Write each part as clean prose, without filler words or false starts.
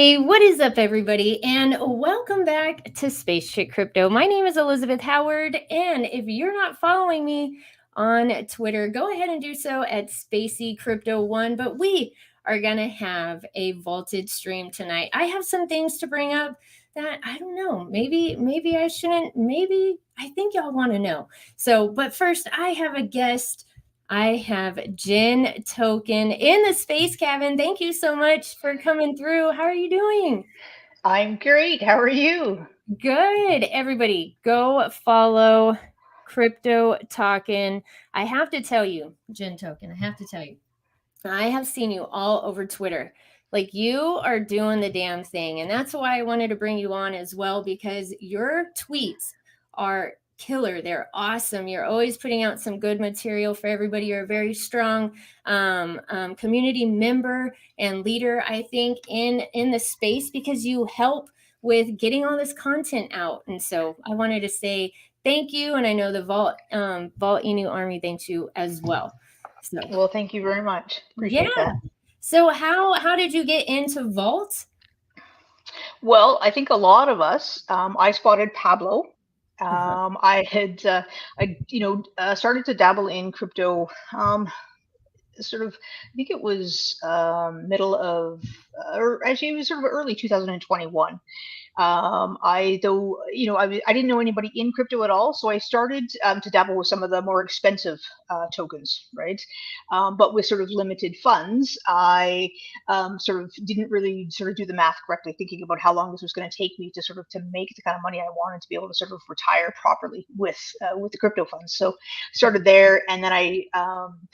Hey, what is up, everybody? And welcome back to Space Chick Crypto. My name is Elizabeth Howard, and if you're not following me on Twitter, go ahead and do so at Spacey Crypto One. But we are gonna have a vaulted stream tonight. I have some things to bring up that I don't know. Maybe I shouldn't. Maybe I think y'all want to know. So, but first, I have a guest. I have Gintoken in the space cabin. Thank you so much for coming through. How are you doing? I'm great. How are you? Good. Everybody, go follow Crypto Talkin'. I have to tell you, Gintoken, I have to tell you, I have seen you all over Twitter. Like, you are doing the damn thing. And that's why I wanted to bring you on as well, because your tweets are killer. They're awesome. You're always putting out some good material for everybody. You're a very strong community member and leader, I think, in the space, because you help with getting all this content out. And so I wanted to say thank you. And I know the Volt-Inu Army thanks you as well. So, Well, thank you very much. Appreciate that. So how did you get into Volt? Well, I think a lot of us. I spotted Pablo. I had, started to dabble in crypto. Sort of, I think it was middle of, or actually it was sort of early 2021. I didn't know anybody in crypto at all, so I started to dabble with some of the more expensive tokens, right? But with sort of limited funds, I sort of didn't really sort of do the math correctly, thinking about how long this was going to take me to make the kind of money I wanted to be able to sort of retire properly with the crypto funds. So started there, and then I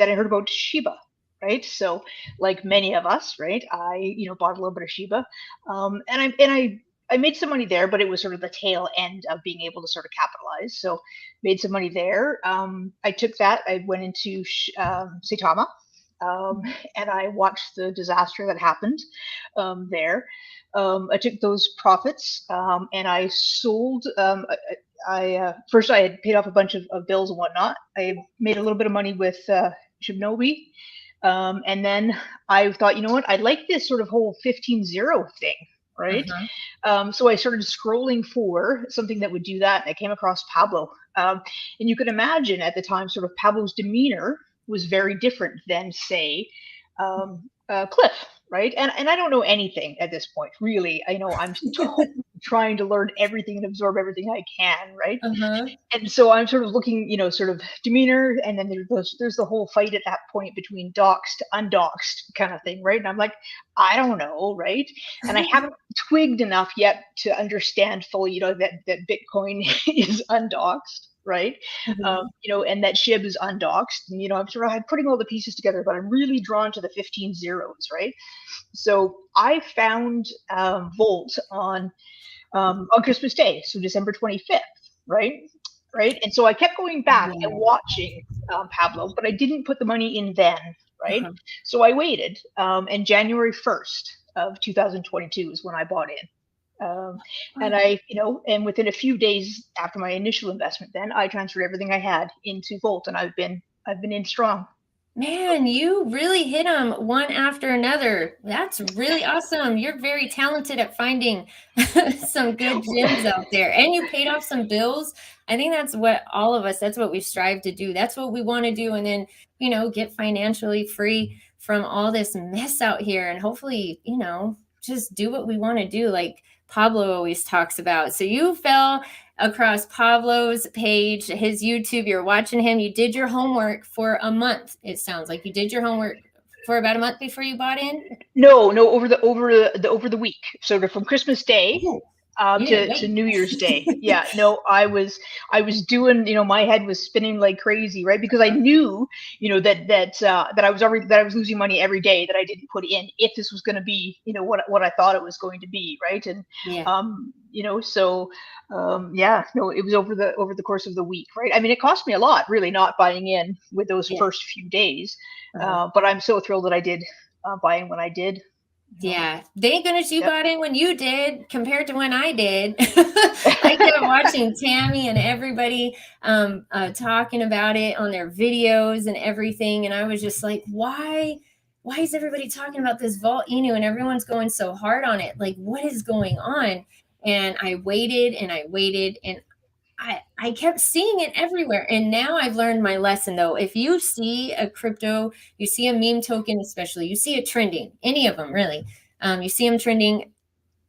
heard about Shiba. Right, so like many of us, right, I bought a little bit of Shiba, and I made some money there, but it was sort of the tail end of being able to sort of capitalize. So made some money there. I took that. I went into Saitama, and I watched the disaster that happened there. I took those profits and I sold. First I had paid off a bunch of bills and whatnot. I made a little bit of money with Shibnobi. And then I thought, you know what, I like this sort of whole 15-0 thing, right? So I started scrolling for something that would do that, and I came across Pablo. And you can imagine at the time, sort of Pablo's demeanor was very different than, say, Cliff, right? And I don't know anything at this point, really. I know I'm totally trying to learn everything and absorb everything I can, right? And so I'm sort of looking, sort of demeanor, and then there's the whole fight at that point between doxed, undoxed kind of thing, right? And I'm like, I don't know, right? And I haven't twigged enough yet to understand fully, that Bitcoin is undoxed, right? And that SHIB is undoxed. And, I'm putting all the pieces together, but I'm really drawn to the 15 zeros, right? So I found Volt on Christmas Day, so December 25th, right? And so I kept going back and watching Pablo, but I didn't put the money in then, right? So I waited, and January 1st of 2022 is when I bought in. And and within a few days after my initial investment, then I transferred everything I had into Volt, and I've been in strong. Man, you really hit them one after another. That's really awesome. You're very talented at finding some good gems out there. And you paid off some bills. I think that's what all of us, that's what we strive to do. That's what we want to do. And then, get financially free from all this mess out here. And hopefully, just do what we want to do, like Pablo always talks about. So you fell across Pablo's page, his YouTube. You're watching him. You did your homework for a month. It sounds like you did your homework for about a month before you bought in. No, over the week. So from Christmas Day to New Year's Day. Yeah, no, I was doing. My head was spinning like crazy, right? Because I knew, that I was losing money every day that I didn't put in, if this was going to be, what I thought it was going to be, right? And it was over the course of the week, right? I mean, it cost me a lot, really, not buying in with those first few days, but I'm so thrilled that I did buy in when I did. Yeah, thank goodness you bought in when you did compared to when I did. I kept watching Tammy and everybody talking about it on their videos and everything, and I was just like, why why is everybody talking about this Volt-Inu and everyone's going so hard on it? Like, what is going on? And I waited and I waited, and I kept seeing it everywhere. And now I've learned my lesson, though. If you see a crypto, you see a meme token, especially, you see it trending, any of them really, you see them trending,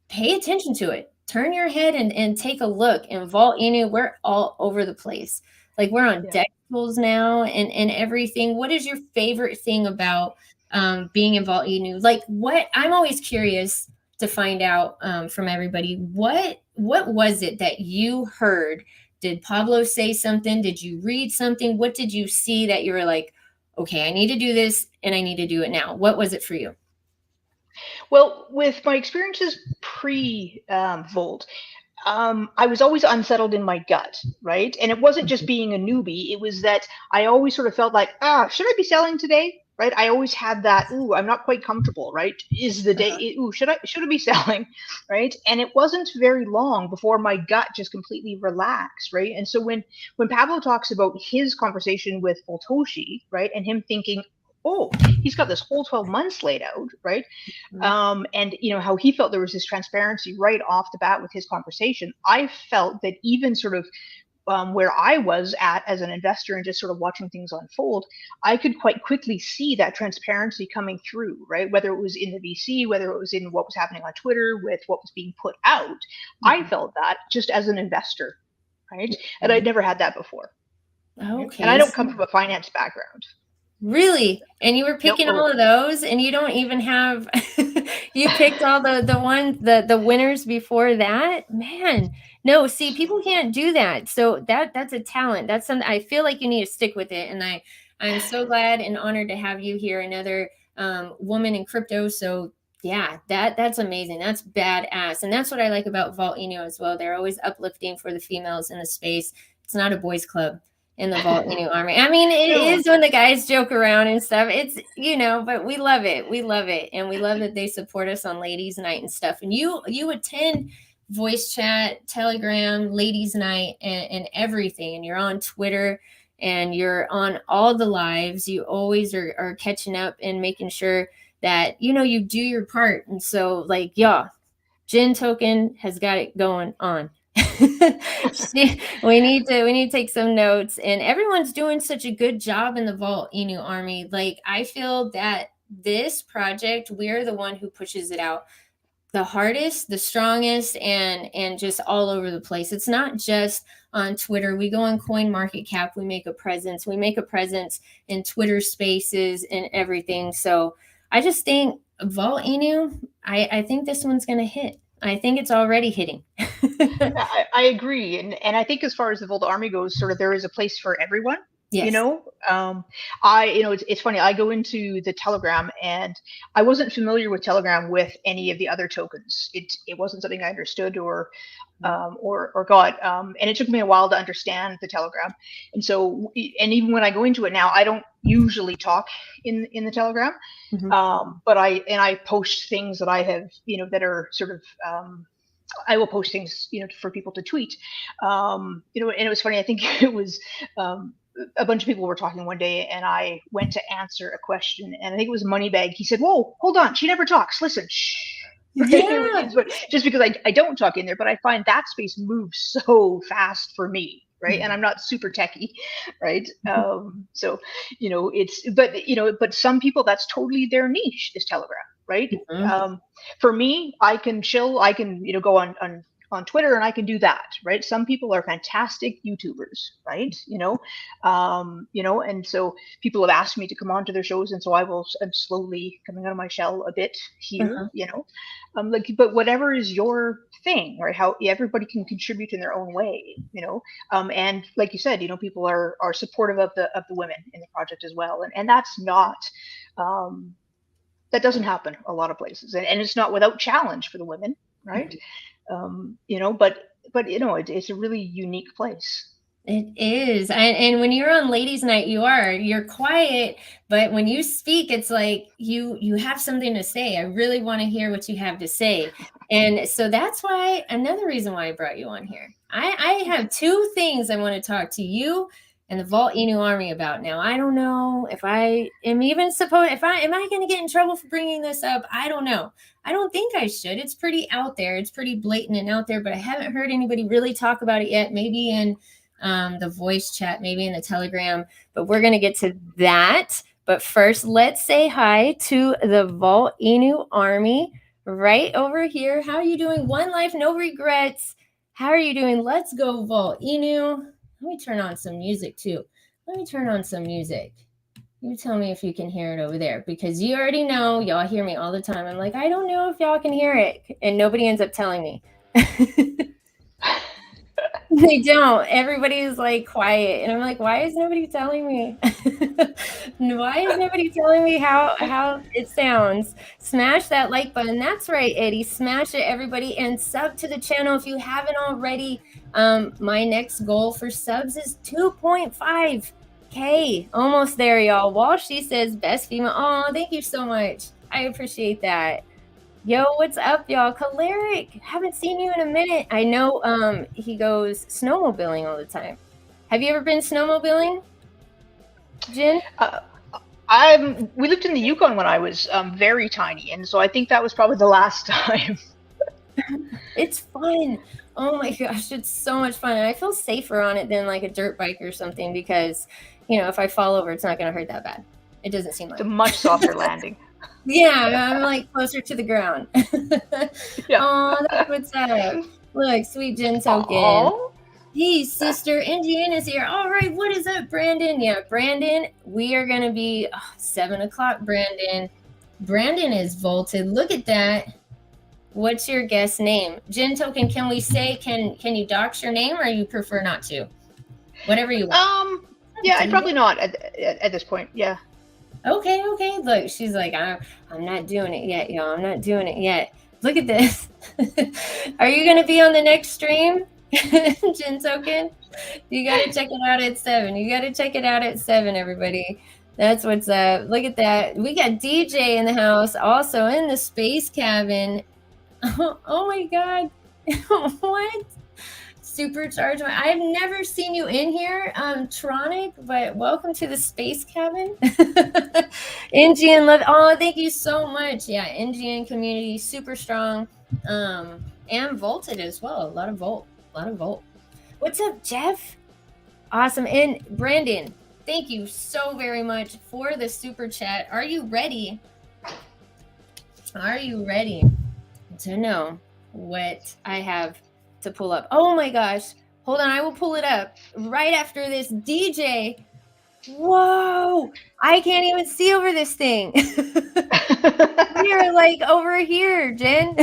pay attention to it. Turn your head and take a look. And Volt-Inu, we're all over the place. Like, we're on deck pools now and everything. What is your favorite thing about being in Volt-Inu? Like, what, I'm always curious to find out from everybody, what was it that you heard? Did Pablo say something? Did you read something? What did you see that you were like, okay, I need to do this and I need to do it now? What was it for you? Well, with my experiences pre Volt, I was always unsettled in my gut, right? And it wasn't just being a newbie, it was that I always sort of felt like, should I be selling today? Right? I always had that, ooh, I'm not quite comfortable, right? Is the day, ooh, should I be selling, right? And it wasn't very long before my gut just completely relaxed, right? And so when Pablo talks about his conversation with Voltoshi, right, and him thinking, oh, he's got this whole 12 months laid out, right? And how he felt there was this transparency right off the bat with his conversation. I felt that even sort of where I was at as an investor and just sort of watching things unfold, I could quite quickly see that transparency coming through, right? Whether it was in the VC, whether it was in what was happening on Twitter with what was being put out, I felt that just as an investor, right? And I'd never had that before. Okay. And I don't come from a finance background. Really? And you were picking all of those, and you don't even have you picked all the winners before that? Man. No, see, people can't do that. So that's a talent. That's something I feel like you need to stick with it. And I'm so glad and honored to have you here, another woman in crypto. So yeah, that's amazing. That's badass. And that's what I like about Volt-Inu as well. They're always uplifting for the females in the space. It's not a boys' club in the Volt-Inu army. I mean, it is when the guys joke around and stuff. It's, but we love it. We love it. And we love that they support us on ladies' night and stuff. And you attend voice chat, Telegram, ladies' night, and everything. And you're on Twitter and you're on all the lives. You always are catching up and making sure that, you do your part. And so, like, Gintoken has got it going on. we need to take some notes, and everyone's doing such a good job in the Volt-Inu army. Like, I feel that this project, we're the one who pushes it out the hardest, the strongest, and just all over the place. It's not just on Twitter. We go on CoinMarketCap, we make a presence in Twitter spaces and everything. So I just think Volt-Inu, I think this one's gonna hit. I think it's already hitting. I agree, and I think as far as the Volt Army goes, sort of there is a place for everyone. Yes. It's funny. I go into the Telegram, and I wasn't familiar with Telegram with any of the other tokens. It wasn't something I understood or got, and it took me a while to understand the Telegram. And so, and even when I go into it now, I don't usually talk in the Telegram, but I post things that I have, that are sort of. I will post things, for people to tweet. And it was funny. I think it was a bunch of people were talking one day, and I went to answer a question, and I think it was Moneybag. He said, "Whoa, hold on, she never talks. Listen, shh." Yeah. Just because I don't talk in there, but I find that space moves so fast for me. Right. And I'm not super techie. Right. So, but some people, that's totally their niche, is Telegram. Right. For me, I can chill. I can, go on Twitter, and I can do that. Right. Some people are fantastic YouTubers. Right. And so people have asked me to come on to their shows. And so I'm slowly coming out of my shell a bit here, but whatever is your thing, right? How everybody can contribute in their own way, and like you said, people are supportive of the women in the project as well. And that's not, that doesn't happen a lot of places, and it's not without challenge for the women, right? But it's a really unique place. It is. And when you're on ladies' night, you're quiet, but when you speak, it's like you have something to say. I really want to hear what you have to say. And so that's why, another reason why I brought you on here. I have two things I want to talk to you and the Volt-Inu army about. Now, I don't know if I am even supposed, am I going to get in trouble for bringing this up? I don't know. I don't think I should. It's pretty out there. It's pretty blatant and out there, but I haven't heard anybody really talk about it yet. Maybe in the voice chat, maybe in the Telegram, but we're going to get to that. But first, let's say hi to the Volt-Inu army right over here. How are you doing? One life, no regrets. How are you doing? Let's go, Volt-Inu. Let me turn on some music too. Let me turn on some music. You tell me if you can hear it over there, because you already know, y'all hear me all the time. I'm like, I don't know if y'all can hear it, and nobody ends up telling me. They don't. Everybody is like quiet, and I'm like, why is nobody telling me? Why is nobody telling me how it sounds? Smash that like button. That's right, Eddie. Smash it, everybody, and sub to the channel if you haven't already. My next goal for subs is 2.5K. Almost there, y'all. Walshy says best female. Oh, thank you so much. I appreciate that. Yo, what's up, y'all? Caleric, haven't seen you in a minute. I know he goes snowmobiling all the time. Have you ever been snowmobiling, Jin? We lived in the Yukon when I was very tiny, and so I think that was probably the last time. It's fun. Oh my gosh, it's so much fun. And I feel safer on it than like a dirt bike or something, because, you know, if I fall over, it's not going to hurt that bad. It doesn't seem like it's a much softer landing. Yeah, I'm like closer to the ground. Yeah. Oh, that's what's up. Look, sweet Gintoken. Hey, sister, Indiana's here. All right, what is up, Brandon? Yeah, Brandon, we are going to be 7 o'clock, Brandon. Brandon is vaulted. Look at that. What's your guest name? Gintoken, can we say, can you dox your name, or you prefer not to? Whatever you want. Yeah, I'd probably not at this point. Yeah. Okay. Look, she's like, I'm not doing it yet, y'all. I'm not doing it yet. Look at this. Are you going to be on the next stream, Gintoken? You got to check it out at 7. You got to check it out at 7, everybody. That's what's up. Look at that. We got DJ in the house, also in the space cabin. Oh my God. What? Supercharged. I've never seen you in here, Tronic, but welcome to the space cabin. NGN love. Oh, thank you so much. Yeah, NGN community super strong, and vaulted as well. A lot of volt. What's up, Jeff? Awesome. And Brandon, thank you so very much for the super chat. Are you ready? Are you ready to know what I have to pull up? Oh my gosh, hold on, I will pull it up right after this. DJ, whoa, I can't even see over this thing. We are like over here, Jen.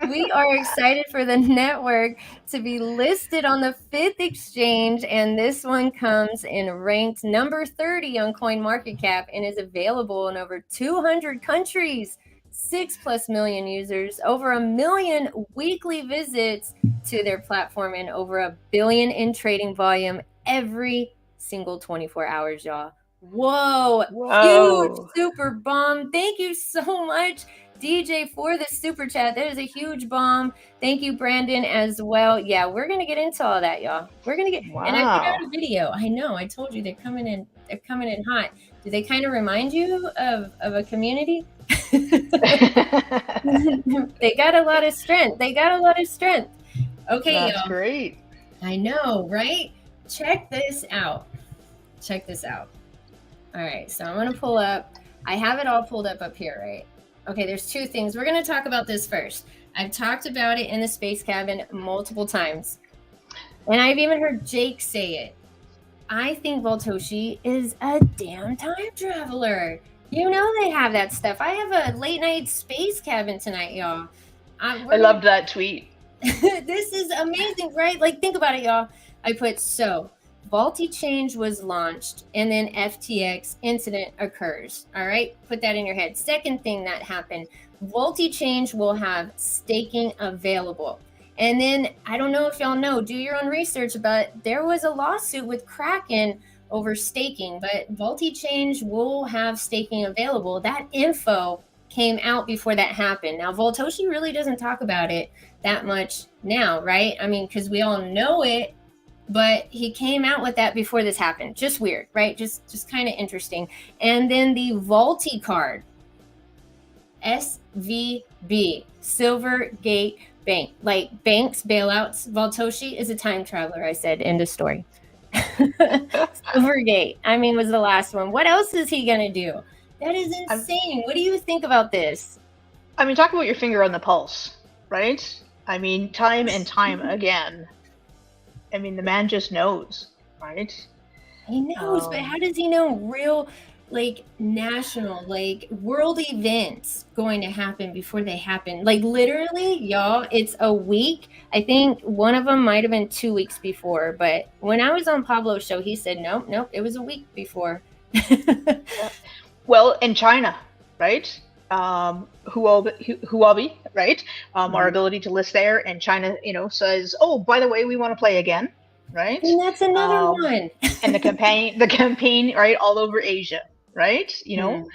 We are excited for the network to be listed on the 5th exchange, and this one comes in ranked number 30 on CoinMarketCap and is available in over 200 countries. 6+ million users, over 1 million weekly visits to their platform, and over $1 billion in trading volume every single 24 hours, y'all. Whoa. Huge super bomb. Thank you so much, DJ, for the super chat. That is a huge bomb. Thank you, Brandon, as well. Yeah, we're gonna get into all that, y'all. We're gonna get and I put out a video. I know, I told you they're coming in hot. Do they kind of remind you of a community? They got a lot of strength. Okay, that's y'all. Great. I know, right? Check this out. All right, so I'm gonna pull up. I have it all pulled up here, right? Okay, there's 2 things. We're gonna talk about this first. I've talked about it in the space cabin multiple times, and I've even heard Jake say it. I think Voltoshi is a damn time traveler. You know they have that stuff. I have a late night space cabin tonight, y'all. I loved that tweet. This is amazing, right? Like, think about it, y'all. I put, so VOLTICHANGE was launched, and then FTX incident occurs. All right, put that in your head. Second thing that happened, VOLTICHANGE will have staking available. And then, I don't know if y'all know, do your own research, but there was a lawsuit with Kraken over staking, but VOLTICHANGE will have staking available. That info came out before that happened. Now, Voltoshi really doesn't talk about it that much now, right? I mean, because we all know it, But he came out with that before this happened. Just weird, right? Just kind of interesting. And then the Volti card, SVB, Silvergate Bank, like banks, bailouts. Voltoshi is a time traveler. I said, end of story. Silvergate, I mean, was the last one. What else is he gonna do? That is insane. What do you think about this? I mean, talk about your finger on the pulse, right? I mean, time and time again. I mean, the man just knows, right? He knows, but how does he know real, like, national, like, world events going to happen before they happen? Like, literally, y'all, it's a week. I think one of them might have been 2 weeks before, but when I was on Pablo's show, he said, nope, it was a week before. Yeah. Well, in China, right? Huobi, right? Our ability to list there, and China, says, "Oh, by the way, we want to play again," right? And that's another one. And the campaign, right, all over Asia, right? And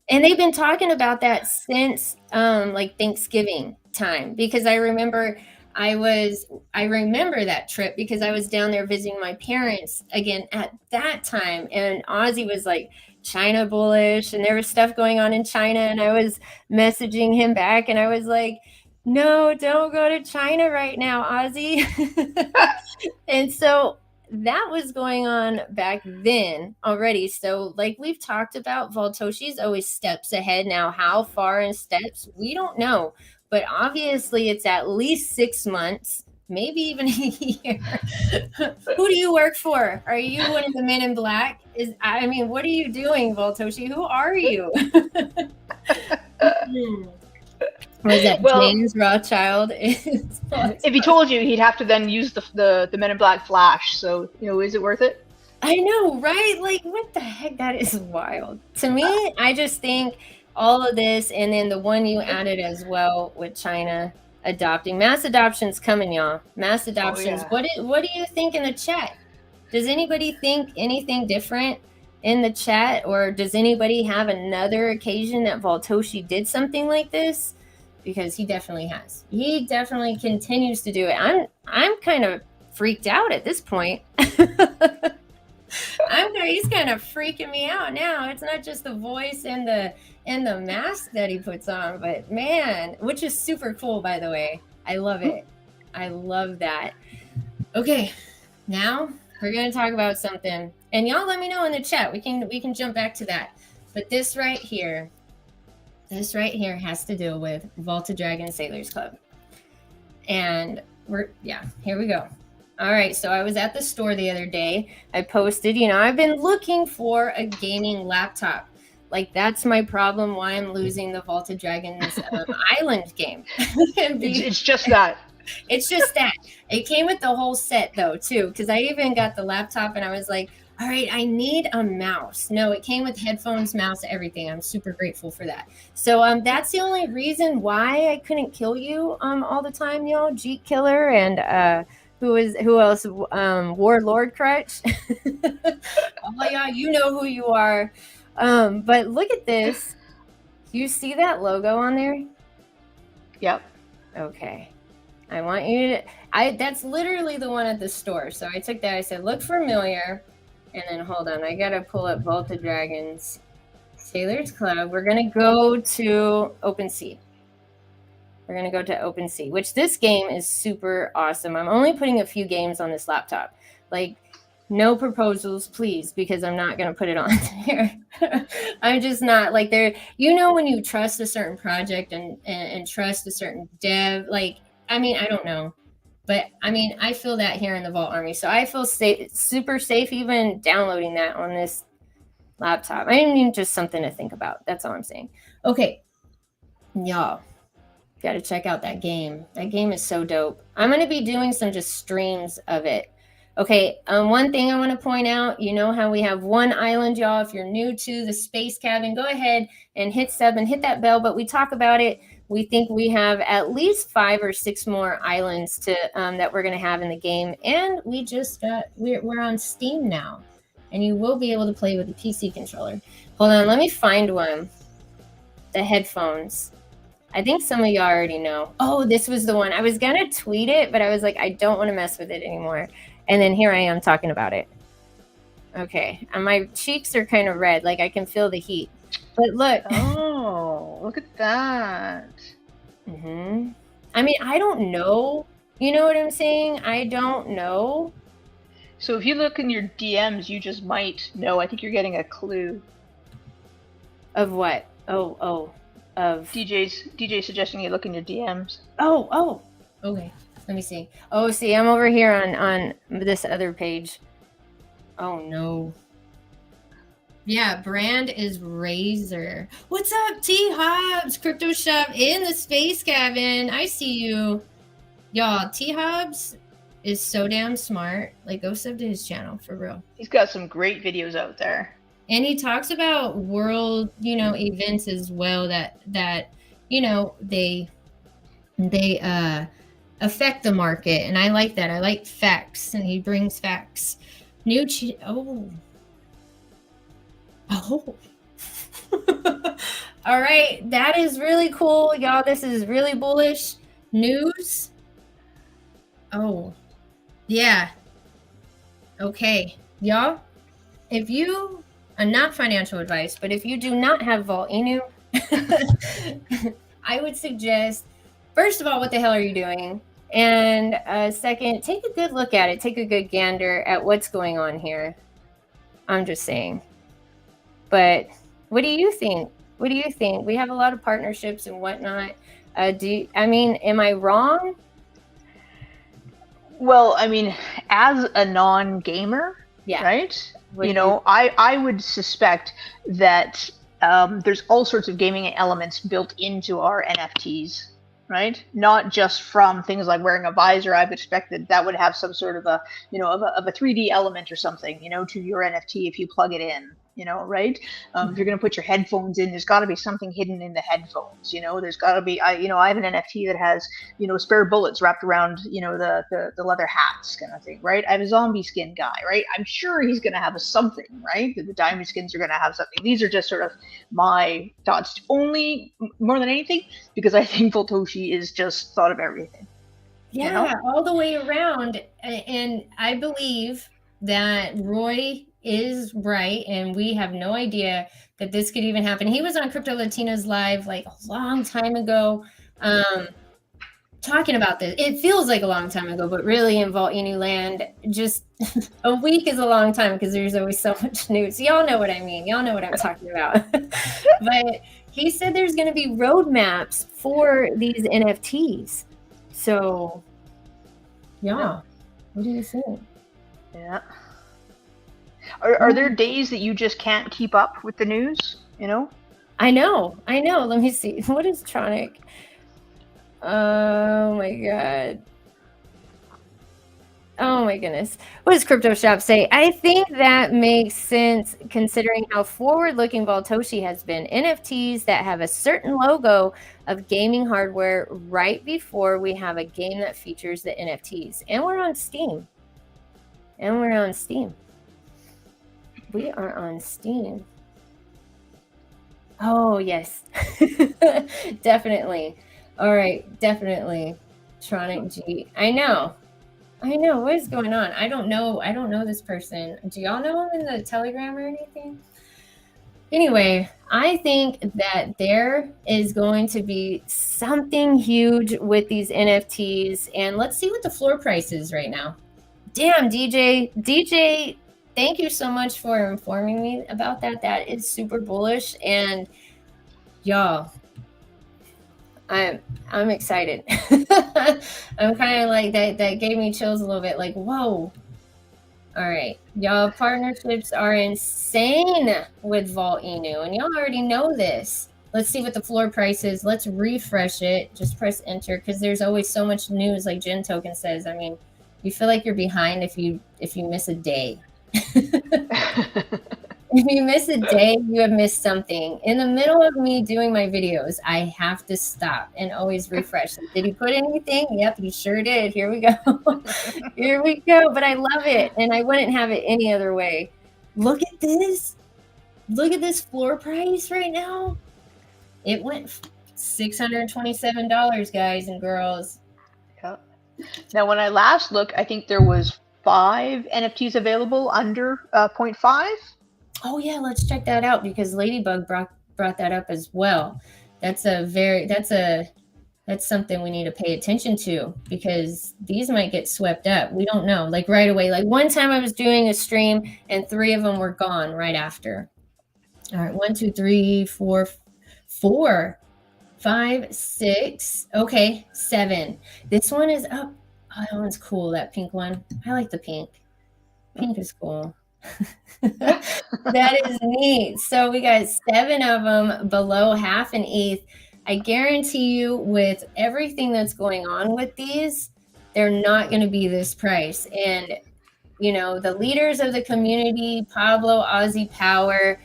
they've been talking about that since like Thanksgiving time, because I remember that trip because I was down there visiting my parents again at that time, and Ozzy was like China bullish, and there was stuff going on in China, and I was messaging him back, and I was like, no, don't go to China right now, Ozzy. And so that was going on back then already. So like we've talked about, Voltoshi's always steps ahead. Now, how far in steps, we don't know. But obviously it's at least 6 months, maybe even a year. Who do you work for? Are you one of the men in black? What are you doing, Voltoshi? Who are you? Was that James Rothschild? If he told you, he'd have to then use the Men in Black flash. So, is it worth it? I know, right? Like, what the heck? That is wild. To me, I just think all of this, and then the one you added as well with China adopting. Mass adoption's coming, y'all. Mass adoptions. Oh, yeah. What do you think in the chat? Does anybody think anything different in the chat? Or does anybody have another occasion that Voltoshi did something like this? Because he definitely has. He definitely continues to do it. I'm kind of freaked out at this point. He's kind of freaking me out now. It's not just the voice and the mask that he puts on, but man, which is super cool, by the way. I love it. I love that. Okay, now we're gonna talk about something, and y'all let me know in the chat. We can jump back to that. But this right here has to do with Volta Dragon Sailors Club. And here we go. All right, so I was at the store the other day. I posted, I've been looking for a gaming laptop. Like, that's my problem, why I'm losing the Volta Dragons Island game. It's just that. It's just that. It came with the whole set, though, too, because I even got the laptop, and I was like, all right, I need a mouse. No, it came with headphones, mouse, everything. I'm super grateful for that. So that's the only reason why I couldn't kill you all the time, y'all. Jeet Killer and who else? Warlord Crutch. Oh, yeah, you know who you are. But look at this. You see that logo on there? Yep. Okay. I want you to... that's literally the one at the store. So I took that. I said, look familiar. And then hold on, I gotta pull up Volta Dragons Sailors Club. We're gonna go to OpenSea. Which this game is super awesome. I'm only putting a few games on this laptop. Like, no proposals, please, because I'm not gonna put it on there. I'm just not like there. When you trust a certain project and trust a certain dev, like, I don't know. But I feel that here in the Vault Army. So I feel super safe even downloading that on this laptop. Just something to think about. That's all I'm saying. Okay, y'all, got to check out that game. That game is so dope. I'm going to be doing some just streams of it. Okay, one thing I want to point out, how we have one island, y'all. If you're new to the Space Cabin, go ahead and hit sub and hit that bell. But we talk about it. We think we have at least 5 or 6 more islands that we're going to have in the game. And we're on Steam now. And you will be able to play with the PC controller. Hold on, let me find one. The headphones. I think some of you already know. Oh, this was the one. I was going to tweet it, but I was like, I don't want to mess with it anymore. And then here I am talking about it. Okay. And my cheeks are kind of red. Like I can feel the heat. But look. Oh, look at that. Mm-hmm. I mean, I don't know. You know what I'm saying? I don't know. So if you look in your DMs, you just might know. I think you're getting a clue. Of what? Of DJ suggesting you look in your DMs. Oh. Okay. Let me see. Oh, see, I'm over here on this other page. Oh no. Yeah, brand is Razor. What's up, T Hobbs? Crypto Shop in the space cabin. I see you. Y'all, T Hobbs is so damn smart. Like, go sub to his channel for real. He's got some great videos out there. And he talks about world, events as well that they affect the market, and I like that. I like facts, and he brings facts. Oh. All right, that is really cool, y'all. This is really bullish news. Oh, yeah. Okay, y'all. If you not financial advice, but if you do not have Volt-Inu, I would suggest, first of all, what the hell are you doing? And second, take a good look at it. Take a good gander at what's going on here. I'm just saying. But what do you think? What do you think? We have a lot of partnerships and whatnot. Am I wrong? Well, I mean, as a non-gamer, yeah, right? I would suspect that there's all sorts of gaming elements built into our NFTs, right? Not just from things like wearing a visor. I've expected that would have some sort of a, of a 3D element or something, to your NFT if you plug it in. Right? If you're going to put your headphones in, there's got to be something hidden in the headphones. There's got to be. I have an NFT that has, spare bullets wrapped around, the leather hats kind of thing, right? I have a zombie skin guy, right? I'm sure he's going to have something, right? The diamond skins are going to have something. These are just sort of my thoughts, only more than anything, because I think Voltoshi is just thought of everything. Yeah, all the way around, and I believe that Roy is right, and we have no idea that this could even happen. He was on Crypto Latinas Live like a long time ago, talking about this. It feels like a long time ago, but really in Volt-Inu land, just a week is a long time because there's always so much news. Y'all know what I mean. Y'all know what I'm talking about. But he said there's going to be roadmaps for these NFTs. So, yeah. What do you think? Yeah. Are there days that you just can't keep up with the news? I know. Let me see. What is Tronic? Oh my god. Oh my goodness. What does Crypto Shop say? I think that makes sense considering how forward-looking Voltoshi has been. NFTs that have a certain logo of gaming hardware right before we have a game that features the NFTs. And we're on Steam. We are on Steam. Oh, yes. Definitely. All right, definitely. Tronic G. I know. What is going on? I don't know this person. Do y'all know him in the Telegram or anything? Anyway, I think that there is going to be something huge with these NFTs. And let's see what the floor price is right now. Damn, DJ, thank you so much for informing me about that. That is super bullish, and y'all, I'm excited. I'm kind of like that gave me chills a little bit, like, whoa. All right, y'all, partnerships are insane with Volt-Inu, and y'all already know this. Let's see what the floor price is. Let's refresh it. Just press enter, because there's always so much news, like Gintoken says. I mean, you feel like you're behind if you miss a day. If you miss a day, you have missed something. In the middle of me doing my videos, I have to stop and always refresh. Did he put anything? Yep, he sure did. Here we go. Here we go. But I love it, and I wouldn't have it any other way. Look at this. Look at this floor price right now. It went $627, guys and girls. Yeah. Now, when I last looked, I think there was 5 NFTs available under 0.5. Oh yeah, let's check that out because Ladybug brought that up as well. That's something we need to pay attention to because these might get swept up. We don't know, like right away. Like one time I was doing a stream and 3 of them were gone right after. All right, 1, 2, 3, 4, 4, 5, 6. Okay, 7. This one is up. Oh, that one's cool. That pink one. I like the pink. Pink is cool. That is neat. So we got 7 of them below half an ETH. I guarantee you with everything that's going on with these, they're not going to be this price. And, you know, the leaders of the community, Pablo, Aussie Power,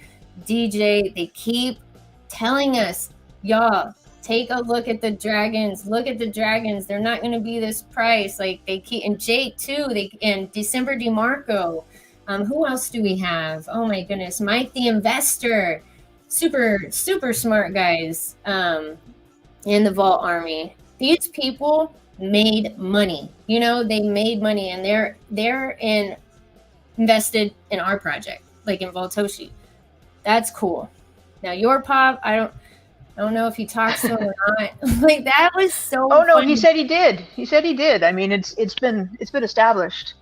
DJ, they keep telling us, y'all, take a look at the dragons. Look at the dragons. They're not going to be this price. Like they keep, and Jake too, and December DeMarco. Who else do we have? Oh my goodness. Mike the Investor. Super smart guys in the Vault Army. These people made money. You know, they made money and they're invested in our project, like in Voltoshi. That's cool. Now your Pop, I don't know if he talks to him or not. Like that was so Oh no, funny. he said he did. He said he did. I mean, it's been established.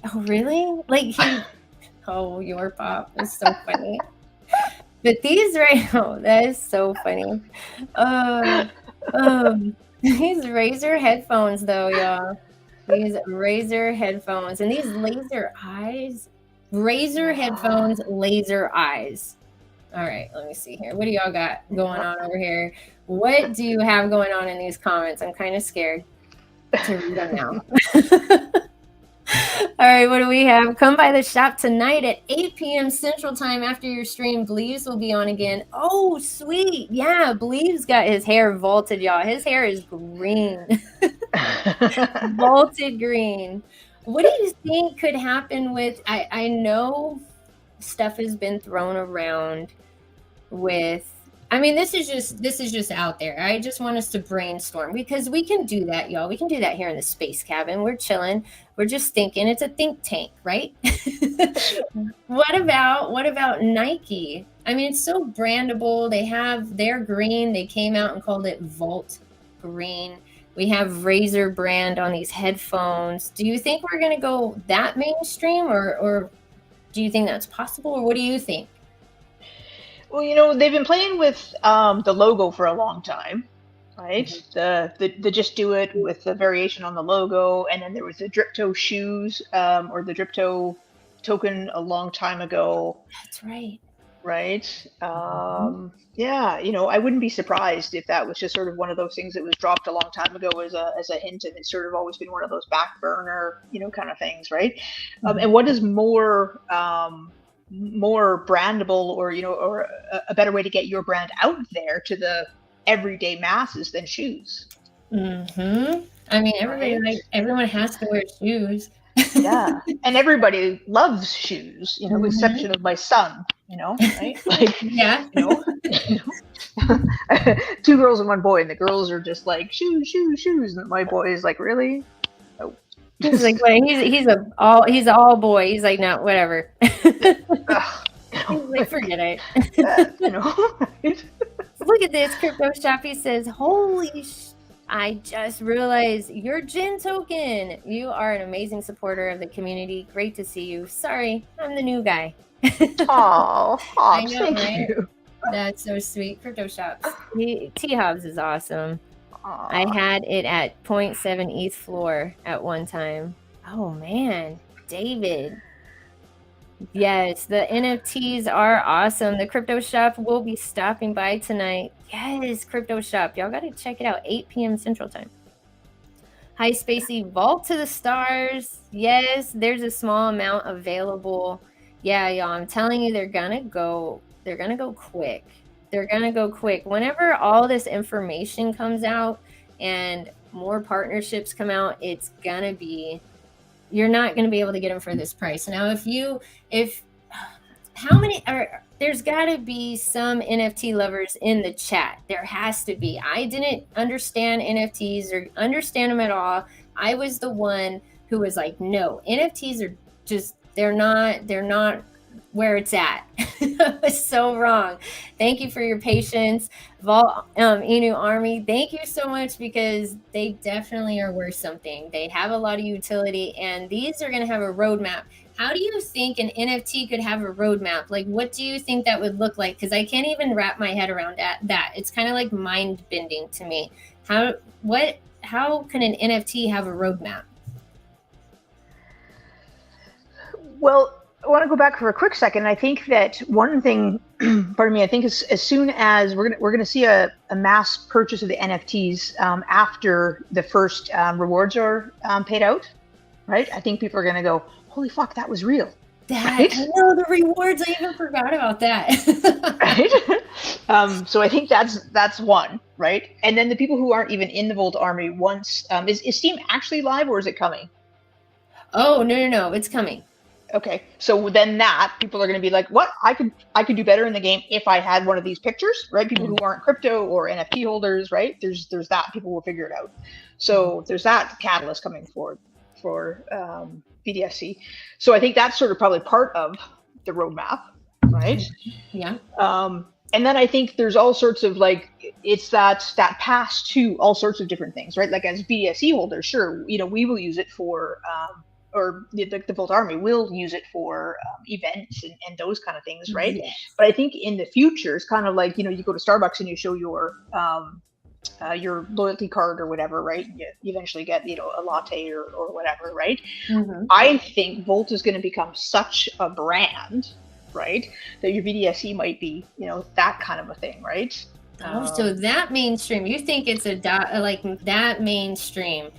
Oh really? Like he oh, your Pop is so funny. But these right now, that is so funny. These Razer headphones though, y'all. These Razer headphones and these laser eyes. Razer headphones, laser eyes. All right, let me see here. What do y'all got going on over here? What do you have going on in these comments? I'm kind of scared to read them now. All right, what do we have? Come by the shop tonight at 8 p.m. Central Time after your stream. Bleaves will be on again. Oh, sweet. Yeah, Bleaves got his hair vaulted, y'all. His hair is green. Vaulted green. What do you think could happen with... I know stuff has been thrown around with... I mean, this is just out there. I just want us to brainstorm because we can do that, y'all. We can do that here in the space cabin. We're chilling. We're just thinking. It's a think tank, right? What about Nike? I mean, it's so brandable. They're green. They came out and called it Volt Green. We have Razer brand on these headphones. Do you think we're going to go that mainstream or do you think that's possible? Or what do you think? Well, you know, they've been playing with the logo for a long time, right? Mm-hmm. The Just Do It with the variation on the logo, and then there was the Drip Toe shoes or the Drip Toe token a long time ago. That's right. Right? Yeah, you know, I wouldn't be surprised if that was just sort of one of those things that was dropped a long time ago as a hint, and it's sort of always been one of those back burner, you know, kind of things, right? And what is more brandable or, you know, or a better way to get your brand out there to the everyday masses than shoes? I mean, everyone has to wear shoes. Yeah, and everybody loves shoes, you know, with exception of my son, you know, right? Like, yeah, you know, 2 girls and 1 boy, and the girls are just like shoes, and my boy is like, really? Oh. He's like, well, he's an all boy. He's like, no, whatever. He's like, forget it. You know. Right? Look at this crypto shop. He says, holy I just realized you're Gintoken. You are an amazing supporter of the community. Great to see you. Sorry, I'm the new guy. Oh, thank you. That's so sweet. Crypto shops. T-Hobbs is awesome. Aww. I had it at 0.7 ETH floor at one time. Oh man, David. Yes, the NFTs are awesome. The crypto shop will be stopping by tonight. Yes, crypto shop. Y'all got to check it out. 8 p.m. Central Time. Hi, Spacey. Vault to the stars. Yes, there's a small amount available. Yeah, y'all. I'm telling you, they're gonna go quick. They're gonna go quick. Whenever all this information comes out and more partnerships come out, it's gonna be. You're not going to be able to get them for this price. Now, if how many are there's got to be some NFT lovers in the chat. There has to be. I didn't understand NFTs or understand them at all. I was the one who was like, no, NFTs are just they're not where it's at. I was so wrong. Thank you for your patience. Inu Army, thank you so much, because they definitely are worth something. They have a lot of utility, and these are going to have a roadmap. How do you think an NFT could have a roadmap? Like, what do you think that would look like? Because I can't even wrap my head around that. It's kind of like mind bending to me. How can an NFT have a roadmap? Well, I want to go back for a quick second. I think that one thing, pardon me, I think as soon as we're gonna see a mass purchase of the NFTs after the first rewards are paid out, right? I think people are gonna go, holy fuck, that was real. Right? I know, the rewards. I even forgot about that. Right? So I think that's one, right? And then the people who aren't even in the Volt Army, once is Steam actually live, or is it coming? Oh, no, it's coming. Okay, so then that people are going to be like, what? I could do better in the game if I had one of these pictures, right? People who aren't crypto or NFT holders, right? There's that. People will figure it out. So there's that catalyst coming forward for VDSC. So I think that's sort of probably part of the roadmap, right? Yeah. And then I think there's all sorts of like, it's that pass to all sorts of different things, right? Like as VDSC holders, sure, we will use it for or the Volt Army will use it for events and those kind of things, right? Yes. But I think in the future, it's kind of like, you go to Starbucks and you show your loyalty card or whatever, right? You eventually get, a latte or whatever, right? Mm-hmm. I think Volt is going to become such a brand, right, that your VDSC might be, that kind of a thing, right? So that mainstream, you think it's like that mainstream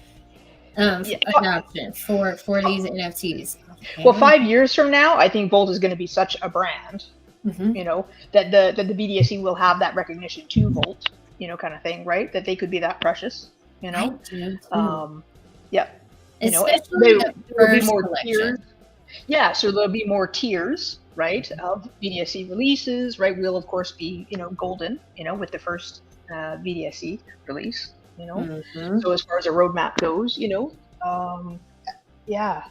adoption for these NFTs? Okay. Well, 5 years from now, I think Volt is going to be such a brand, mm-hmm. That the VDSC will have that recognition to Volt, kind of thing, right? That they could be that precious, I do too. Yeah. Especially there will be more tiers. Yeah, so there'll be more tiers, right, of VDSC releases, right? We'll of course be, golden, with the first VDSC release, Mm-hmm. So as far as a roadmap goes, yeah.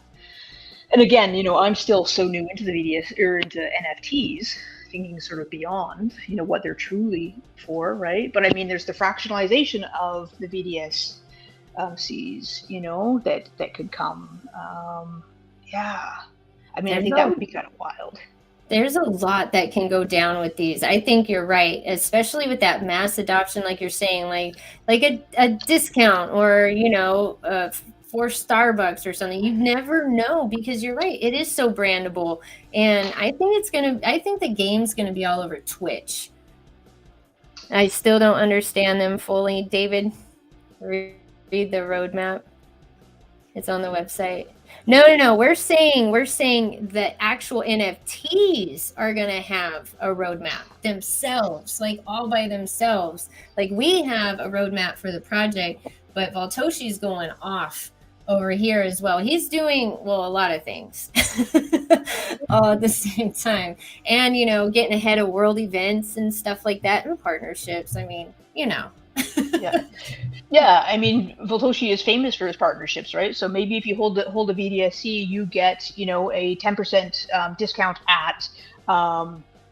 And again, I'm still so new into the VDS or into NFTs, thinking sort of beyond, what they're truly for, right? But I mean, there's the fractionalization of the VDS Cs, that could come. Yeah. I mean, I think that would be kind of wild. There's a lot that can go down with these. I think you're right, especially with that mass adoption, like you're saying, like a discount or, for Starbucks or something. You never know, because you're right. It is so brandable. And I think the game's going to be all over Twitch. I still don't understand them fully. David, read the roadmap. It's on the website. No. We're saying the actual NFTs are going to have a roadmap themselves, like all by themselves. Like we have a roadmap for the project, but Voltoshi's going off over here as well. He's doing, a lot of things all at the same time. And, getting ahead of world events and stuff like that, and partnerships. I mean, Yeah, I mean, Voltoshi is famous for his partnerships, right? So maybe if you hold a VDSC, you get, a 10% discount at,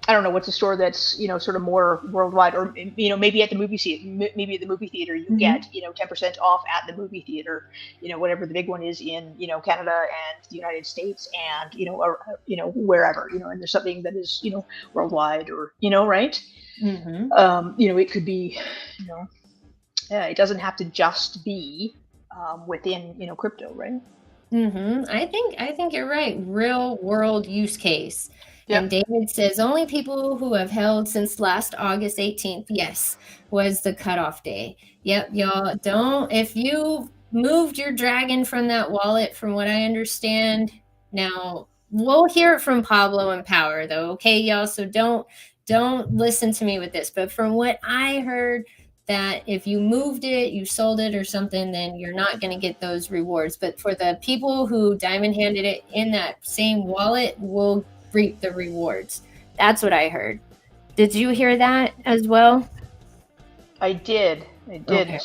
I don't know, what's a store that's, sort of more worldwide, or, maybe at the movie theater, you get, 10% off at the movie theater, whatever the big one is in, Canada and the United States and, or, wherever, and there's something that is, worldwide or, right? Mm-hmm. It could be, yeah, it doesn't have to just be within, crypto, right? Mm-hmm. I think you're right. Real world use case. Yep. And David says only people who have held since last August 18th, yes, was the cutoff day. Yep, y'all don't. If you moved your dragon from that wallet, from what I understand, now we'll hear it from Pablo and Power, though. Okay, y'all. So don't listen to me with this. But from what I heard, that if you moved it, you sold it or something, then you're not going to get those rewards. But for the people who diamond handed it in that same wallet, will reap the rewards. That's what I heard. Did you hear that as well? I did. Okay.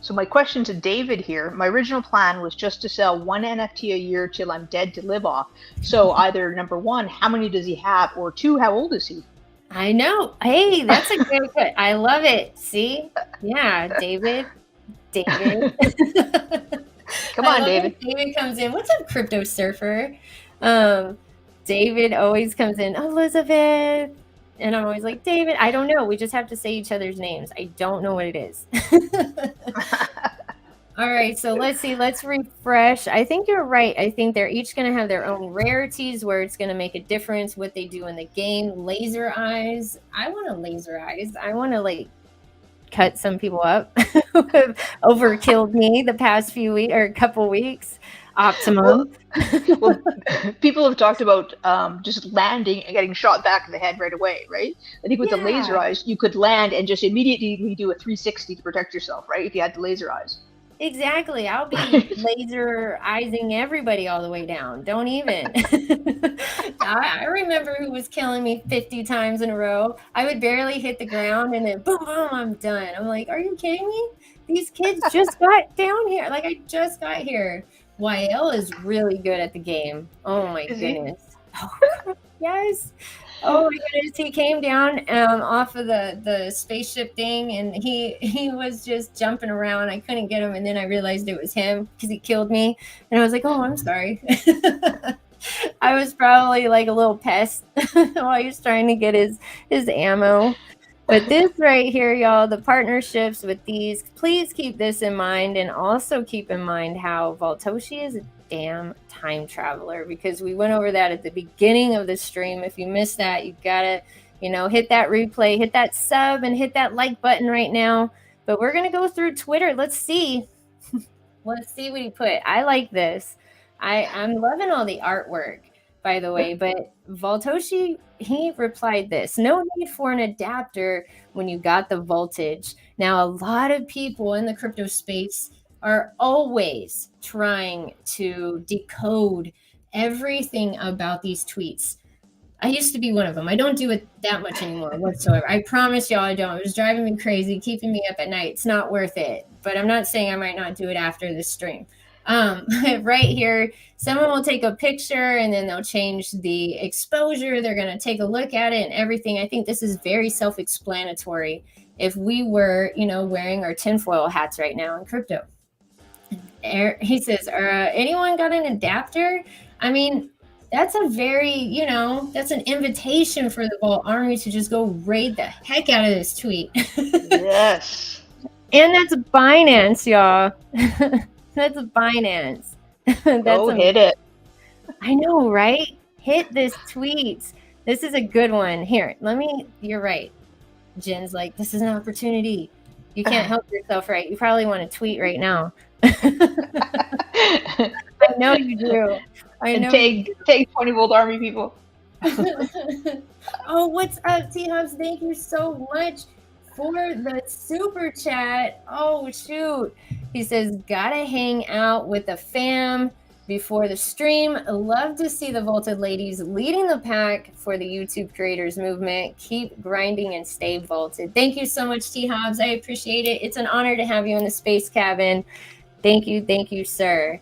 So my question to David here, my original plan was just to sell one NFT a year till I'm dead to live off. So either number one, how many does he have? Or two, how old is he? I know. Hey, that's a good. I love it. See? Yeah, David. Come I on, love David. when David comes in. What's up, Crypto Surfer? David always comes in, Elizabeth. And I'm always like, David, I don't know. We just have to say each other's names. I don't know what it is. All right, so let's see. Let's refresh. I think you're right. I think they're each going to have their own rarities where it's going to make a difference what they do in the game. Laser eyes. I want to laser eyes. I want to like cut some people up who have overkilled me the past few weeks or couple weeks. Optimum. Well, people have talked about just landing and getting shot back in the head right away, right? I think with the laser eyes, you could land and just immediately do a 360 to protect yourself, right? If you had the laser eyes. Exactly. I'll be laser eyesing everybody all the way down. Don't even. I remember who was killing me 50 times in a row. I would barely hit the ground and then boom, boom, I'm done. I'm like, are you kidding me? These kids just got down here. Like, I just got here. YL is really good at the game. Oh my goodness. Oh, yes. Oh my goodness, he came down off of the spaceship thing, and he was just jumping around. I couldn't get him, and then I realized it was him because he killed me, and I was like, oh, I'm sorry. I was probably like a little pest while he was trying to get his ammo. But this right here, y'all, the partnerships with these, please keep this in mind, and also keep in mind how Voltoshi is a damn time traveler, because we went over that at the beginning of the stream. If you missed that, you gotta, hit that replay, hit that sub, and hit that like button right now. But we're gonna go through Twitter. Let's see. Let's see what he put. I like this. I'm loving all the artwork, by the way, but Voltoshi, he replied this: no need for an adapter when you got the voltage. Now, a lot of people in the crypto space are always trying to decode everything about these tweets. I used to be one of them. I don't do it that much anymore whatsoever. I promise y'all I don't. It was driving me crazy, keeping me up at night. It's not worth it. But I'm not saying I might not do it after this stream. Right here, someone will take a picture and then they'll change the exposure. They're going to take a look at it and everything. I think this is very self-explanatory if we were, wearing our tinfoil hats right now in crypto. He says, anyone got an adapter? I mean, that's a very, that's an invitation for the Volt Army to just go raid the heck out of this tweet. Yes. And that's Binance, y'all. That's Binance. Go hit it. I know, right? Hit this tweet. This is a good one. Here, you're right. Jen's like, this is an opportunity. You can't help yourself, right? You probably want to tweet right now. I know you do. Take 20 Volt Army people. Oh, what's up, T-Hubs? Thank you so much for the super chat. Oh, shoot. He says, gotta hang out with the fam before the stream. Love to see the Volted ladies leading the pack for the YouTube creators movement. Keep grinding and stay vaulted. Thank you so much, T-Hobs. I appreciate it. It's an honor to have you in the space cabin. Thank you, sir.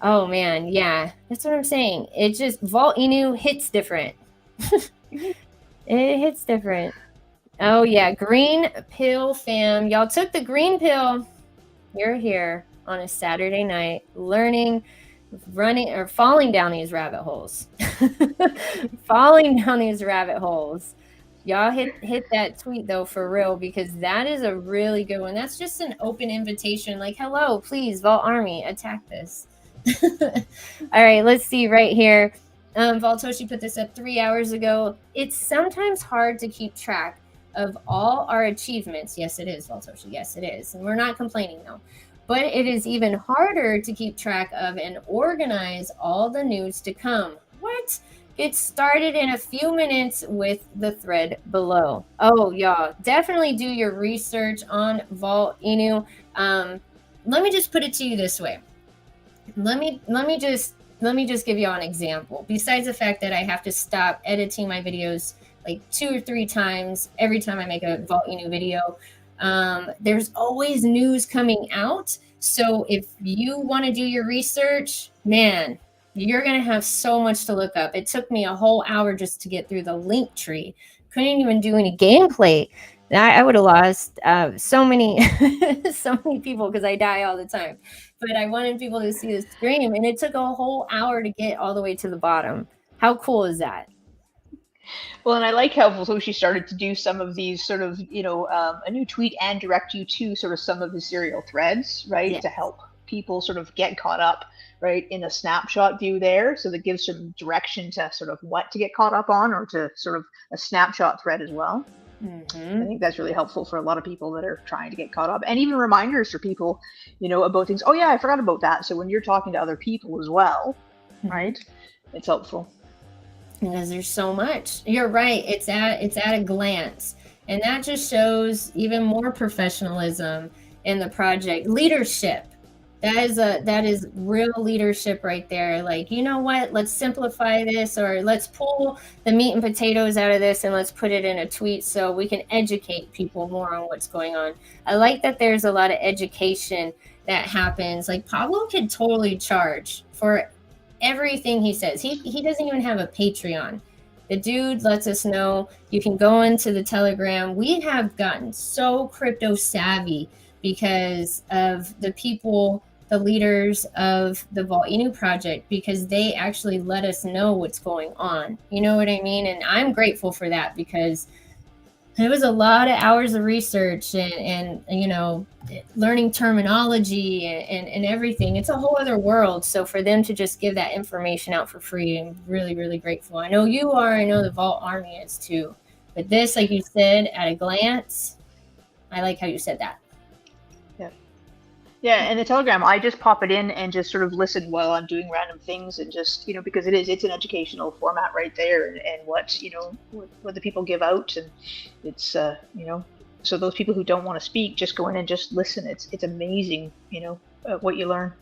Oh, man, yeah. That's what I'm saying. It just, Volt-Inu hits different. It hits different. Oh, yeah, green pill fam. Y'all took the green pill. You're here on a Saturday night learning, running, or falling down these rabbit holes. Falling down these rabbit holes. Y'all hit that tweet, though, for real, because that is a really good one. That's just an open invitation. Like, hello, please, Volt Army, attack this. All right, let's see right here. Voltoshi put this up 3 hours ago. It's sometimes hard to keep track of all our achievements. Yes, it is, Voltoshi. Yes, it is. And we're not complaining, though. But it is even harder to keep track of and organize all the news to come. What? Get started in a few minutes with the thread below. Oh, y'all, definitely do your research on Volt-Inu. Let me just put it to you this way. Let me just give you an example. Besides the fact that I have to stop editing my videos like 2 or 3 times every time I make a Volt-Inu video. There's always news coming out. So if you want to do your research, man, you're going to have so much to look up. It took me a whole hour just to get through the link tree. Couldn't even do any gameplay. I would have lost so many so many people because I die all the time. But I wanted people to see the stream, and it took a whole hour to get all the way to the bottom. How cool is that? Well, and I like how Voltoshi started to do some of these sort of, a new tweet and direct you to sort of some of the serial threads, right, Yeah. to help people sort of get caught up, right, in a snapshot view there. So that gives some direction to sort of what to get caught up on, or to sort of a snapshot thread as well. I think that's really helpful for a lot of people that are trying to get caught up, and even reminders for people, about things. Oh yeah, I forgot about that. So when you're talking to other people as well, right, it's helpful. Because there's so much. You're right. It's at a glance, and that just shows even more professionalism in the project. Leadership. That is real leadership right there. Like, you know what? Let's simplify this, or let's pull the meat and potatoes out of this and let's put it in a tweet so we can educate people more on what's going on. I like that there's a lot of education that happens. Like, Pablo could totally charge for everything he says. He doesn't even have a Patreon. The dude lets us know. You can go into the Telegram. We have gotten so crypto savvy because of the people, the leaders of the Volt-Inu project, because they actually let us know what's going on. You know what I mean? And I'm grateful for that, because it was a lot of hours of research and learning terminology and everything. It's a whole other world. So for them to just give that information out for free, I'm really, really grateful. I know you are. I know the Vault Army is too. But this, like you said, at a glance, I like how you said that. Yeah, and the Telegram, I just pop it in and just sort of listen while I'm doing random things, and just, because it's an educational format right there, and what, what the people give out, and it's, so those people who don't want to speak, just go in and just listen. It's amazing, what you learn.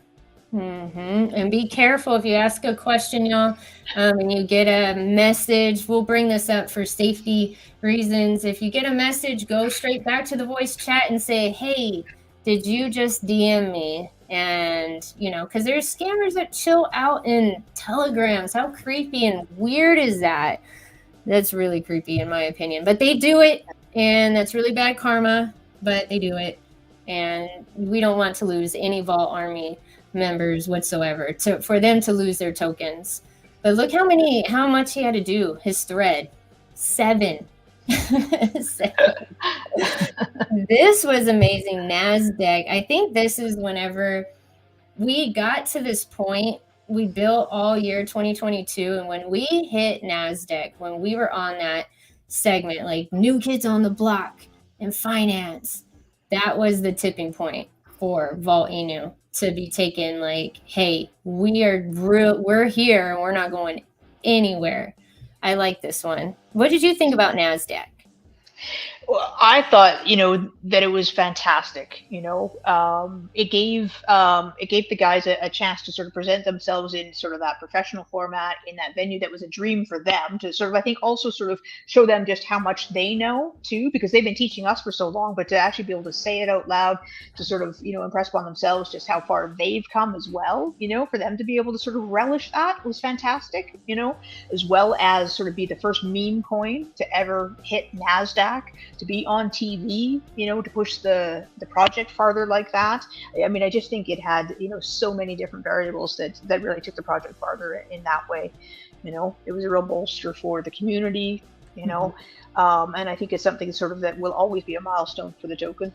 And be careful if you ask a question, y'all, and you get a message. We'll bring this up for safety reasons. If you get a message, go straight back to the voice chat and say, hey, did you just DM me? And, because there's scammers that chill out in Telegrams. How creepy and weird is that? That's really creepy, in my opinion. But they do it, and that's really bad karma, but they do it. And we don't want to lose any Vault Army members whatsoever for them to lose their tokens. But look how much he had to do. His thread, 7. This was amazing. NASDAQ. I think this is whenever we got to this point, we built all year 2022. And when we hit NASDAQ, when we were on that segment, like new kids on the block and finance, that was the tipping point for Volt-Inu to be taken. Like, hey, we're here and we're not going anywhere. I like this one. What did you think about NASDAQ? Well, I thought, that it was fantastic. It gave the guys a chance to sort of present themselves in sort of that professional format, in that venue that was a dream for them, to sort of, I think, also sort of show them just how much they know too, because they've been teaching us for so long, but to actually be able to say it out loud, to sort of, impress upon themselves just how far they've come as well, for them to be able to sort of relish that was fantastic, as well as sort of be the first meme coin to ever hit NASDAQ, to be on TV, to push the project farther like that. I mean, I just think it had, so many different variables that really took the project farther in that way. It was a real bolster for the community, and I think it's something sort of that will always be a milestone for the token.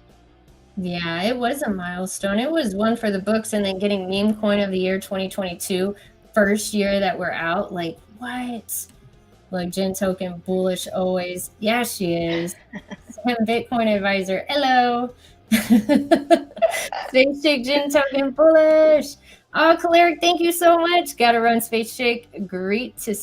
Yeah, it was a milestone. It was one for the books, and then getting meme coin of the year 2022, first year that we're out. Like, what? Look, Gintoken bullish always. Yeah, she is. Bitcoin advisor. Hello. Spaceshake Gintoken bullish. Oh, Caleric, thank you so much. Gotta run, Spaceshake. Great to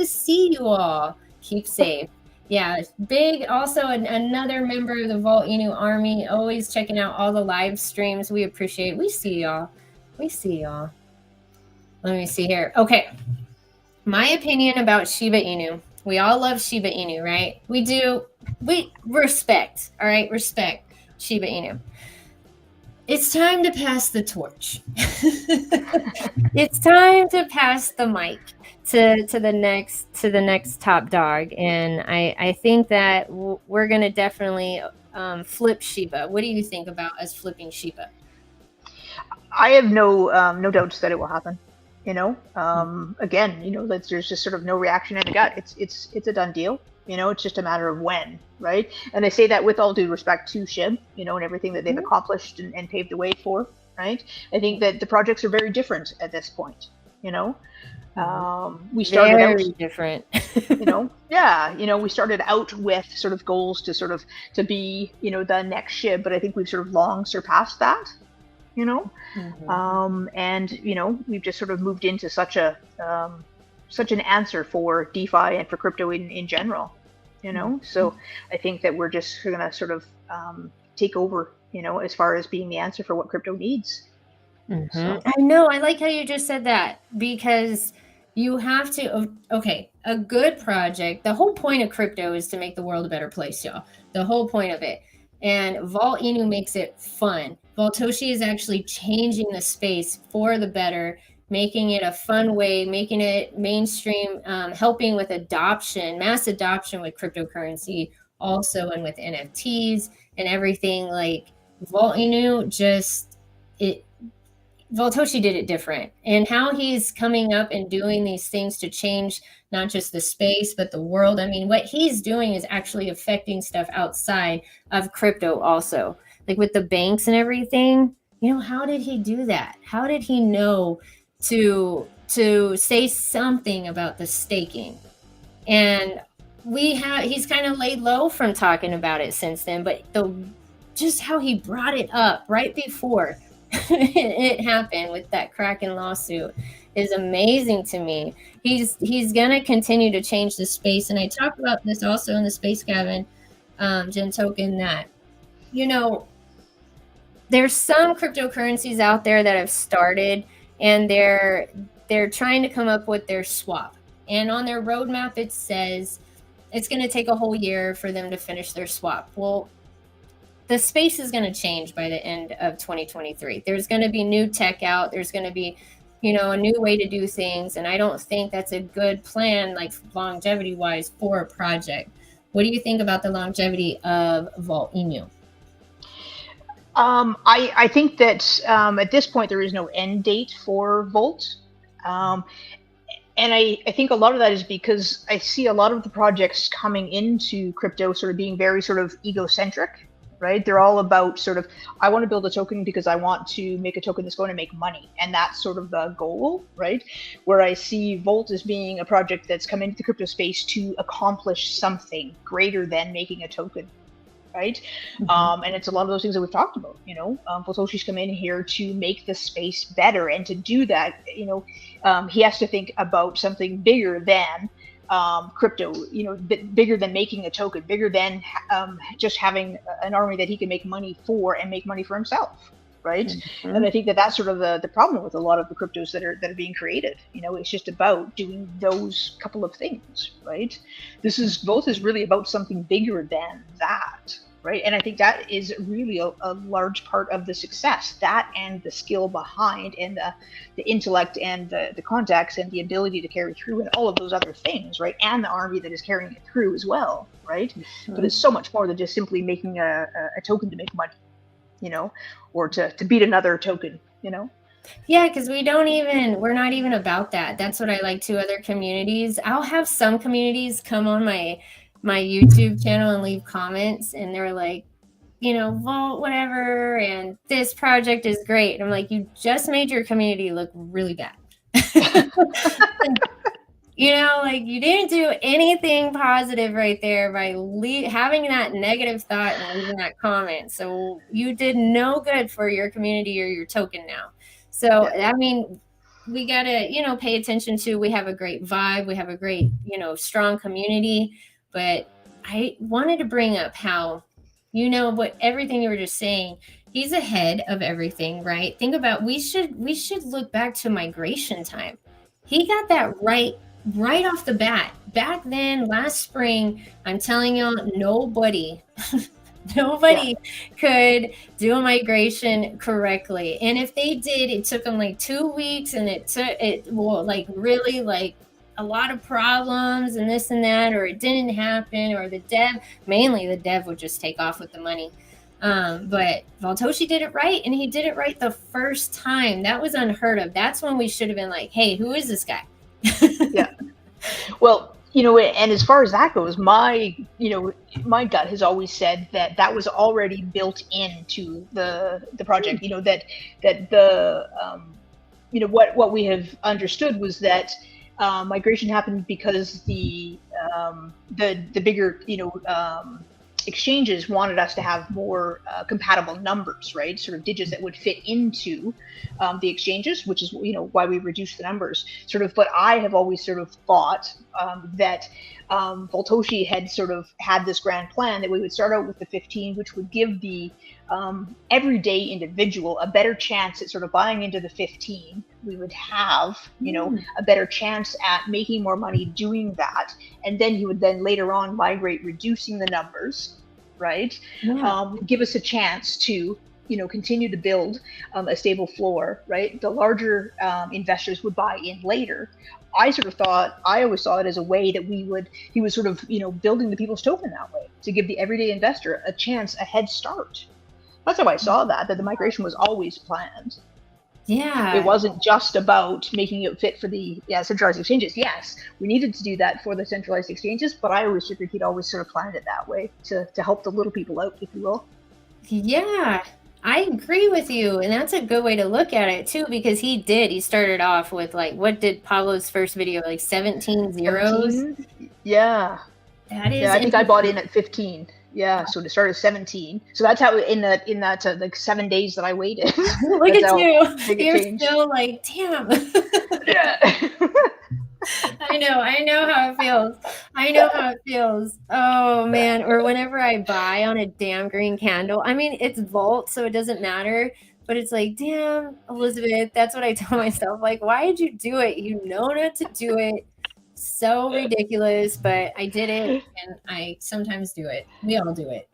see you all. Keep safe. Yeah, big. Also, another member of the Volt-Inu Army. Always checking out all the live streams. We appreciate. We see y'all. Let me see here. Okay. My opinion about Shiba Inu. We all love Shiba Inu, right? We do. We respect, all right? Respect Shiba Inu. It's time to pass the torch. It's time to pass the mic to the next top dog, and I think that we're gonna definitely flip Shiba. What do you think about us flipping Shiba? I have no doubts that it will happen. Again, there's just sort of no reaction in the gut. It's a done deal. It's just a matter of when, right? And I say that with all due respect to SHIB, and everything that they've accomplished and paved the way for, right? I think that the projects are very different at this point. We started Very out different. we started out with sort of goals to be, the next SHIB, but I think we've sort of long surpassed that. And we've just sort of moved into such an answer for DeFi and for crypto in general. So I think that we're just gonna sort of take over, as far as being the answer for what crypto needs. So. I know. I like how you just said that, because you have to. Okay, a good project. The whole point of crypto is to make the world a better place, y'all. The whole point of it. And Volt-Inu makes it fun. Voltoshi is actually changing the space for the better, making it a fun way, making it mainstream, helping with adoption, mass adoption with cryptocurrency also, and with NFTs and everything. Like Volt-Inu Voltoshi did it different, and how he's coming up and doing these things to change not just the space, but the world. I mean, what he's doing is actually affecting stuff outside of crypto also, like with the banks and everything. How did he do that? How did he know to say something about the staking? And he's kind of laid low from talking about it since then, but just how he brought it up right before it happened with that Kraken lawsuit is amazing to me. He's gonna continue to change the space, and I talked about this also in the Space Cabin, Gintoken, that there's some cryptocurrencies out there that have started, and they're trying to come up with their swap, and on their roadmap it says it's going to take a whole year for them to finish their swap. Well, the space is going to change by the end of 2023. There's going to be new tech out. There's going to be, a new way to do things. And I don't think that's a good plan, like longevity wise, for a project. What do you think about the longevity of Volt-Inu? I think that at this point there is no end date for Volt. And I think a lot of that is because I see a lot of the projects coming into crypto sort of being very sort of egocentric, right? They're all about sort of, I want to build a token because I want to make a token that's going to make money. And that's sort of the goal, right? Where I see Volt as being a project that's come into the crypto space to accomplish something greater than making a token, right? And it's a lot of those things that we've talked about. Voltoshi's come in here to make the space better, and to do that, he has to think about something bigger than crypto, bigger than making a token, bigger than just having an army that he can make money for and make money for himself, right? And I think that that's sort of the problem with a lot of the cryptos that are being created. It's just about doing those couple of things, right? Volt is really about something bigger than that, right? And I think that is really a large part of the success, that and the skill behind, and the intellect and the contacts and the ability to carry through, and all of those other things, right? And the army that is carrying it through as well, right? But it's so much more than just simply making a token to make money, or to beat another token, Yeah, because we're not even about that. That's what I like to other communities. I'll have some communities come on my YouTube channel and leave comments, and they're like, Volt, whatever, and this project is great. And I'm like, you just made your community look really bad. Like you didn't do anything positive right there by having that negative thought and leaving that comment. So you did no good for your community or your token now. So, I mean, we got to, pay attention to, we have a great vibe. We have a great, strong community. But I wanted to bring up how, what everything you were just saying, he's ahead of everything, right? Think about, we should look back to migration time. He got that right off the bat back then, last spring, I'm telling you, nobody could do a migration correctly. And if they did, it took them like 2 weeks, and like really like a lot of problems and this and that, or it didn't happen, or mainly the dev would just take off with the money. But Voltoshi did it right, and he did it right the first time. That was unheard of. That's when we should have been like, hey, who is this guy? Yeah. Well, and as far as that goes, my gut has always said that was already built into the project. That the what we have understood was that migration happened because the bigger exchanges wanted us to have more compatible numbers, right? Sort of digits that would fit into the exchanges, which is why we reduced the numbers. But I have always sort of thought that Voltoshi had sort of had this grand plan that we would start out with the 15, which would give the everyday individual a better chance at sort of buying into the 15. We would have a better chance at making more money doing that, and then he would then later on migrate, reducing the numbers, right? Give us a chance to continue to build a stable floor, right? The larger investors would buy in later. I always saw it as a way that he was sort of building the people's token that way, to give the everyday investor a chance, a head start. That's how I saw that the migration was always planned. Yeah. It wasn't just about making it fit for the centralized exchanges. Yes, we needed to do that for the centralized exchanges, but I always figured he'd always sort of planned it that way to help the little people out, if you will. Yeah, I agree with you. And that's a good way to look at it too, because he started off with like, what did Pablo's first video, like 17 zeros? 17? Yeah. That is. Yeah, I think I bought in at 15. Yeah, so to start at 17. So that's how in that like 7 days that I waited. Look at you. You're still like, damn. Yeah. I know how it feels. Oh man. Or whenever I buy on a damn green candle, I mean, it's Volt, so it doesn't matter, but it's like, damn, Elizabeth, that's what I tell myself. Like, why did you do it? You know not to do it. So ridiculous, but I did it, and I sometimes do it. We all do it.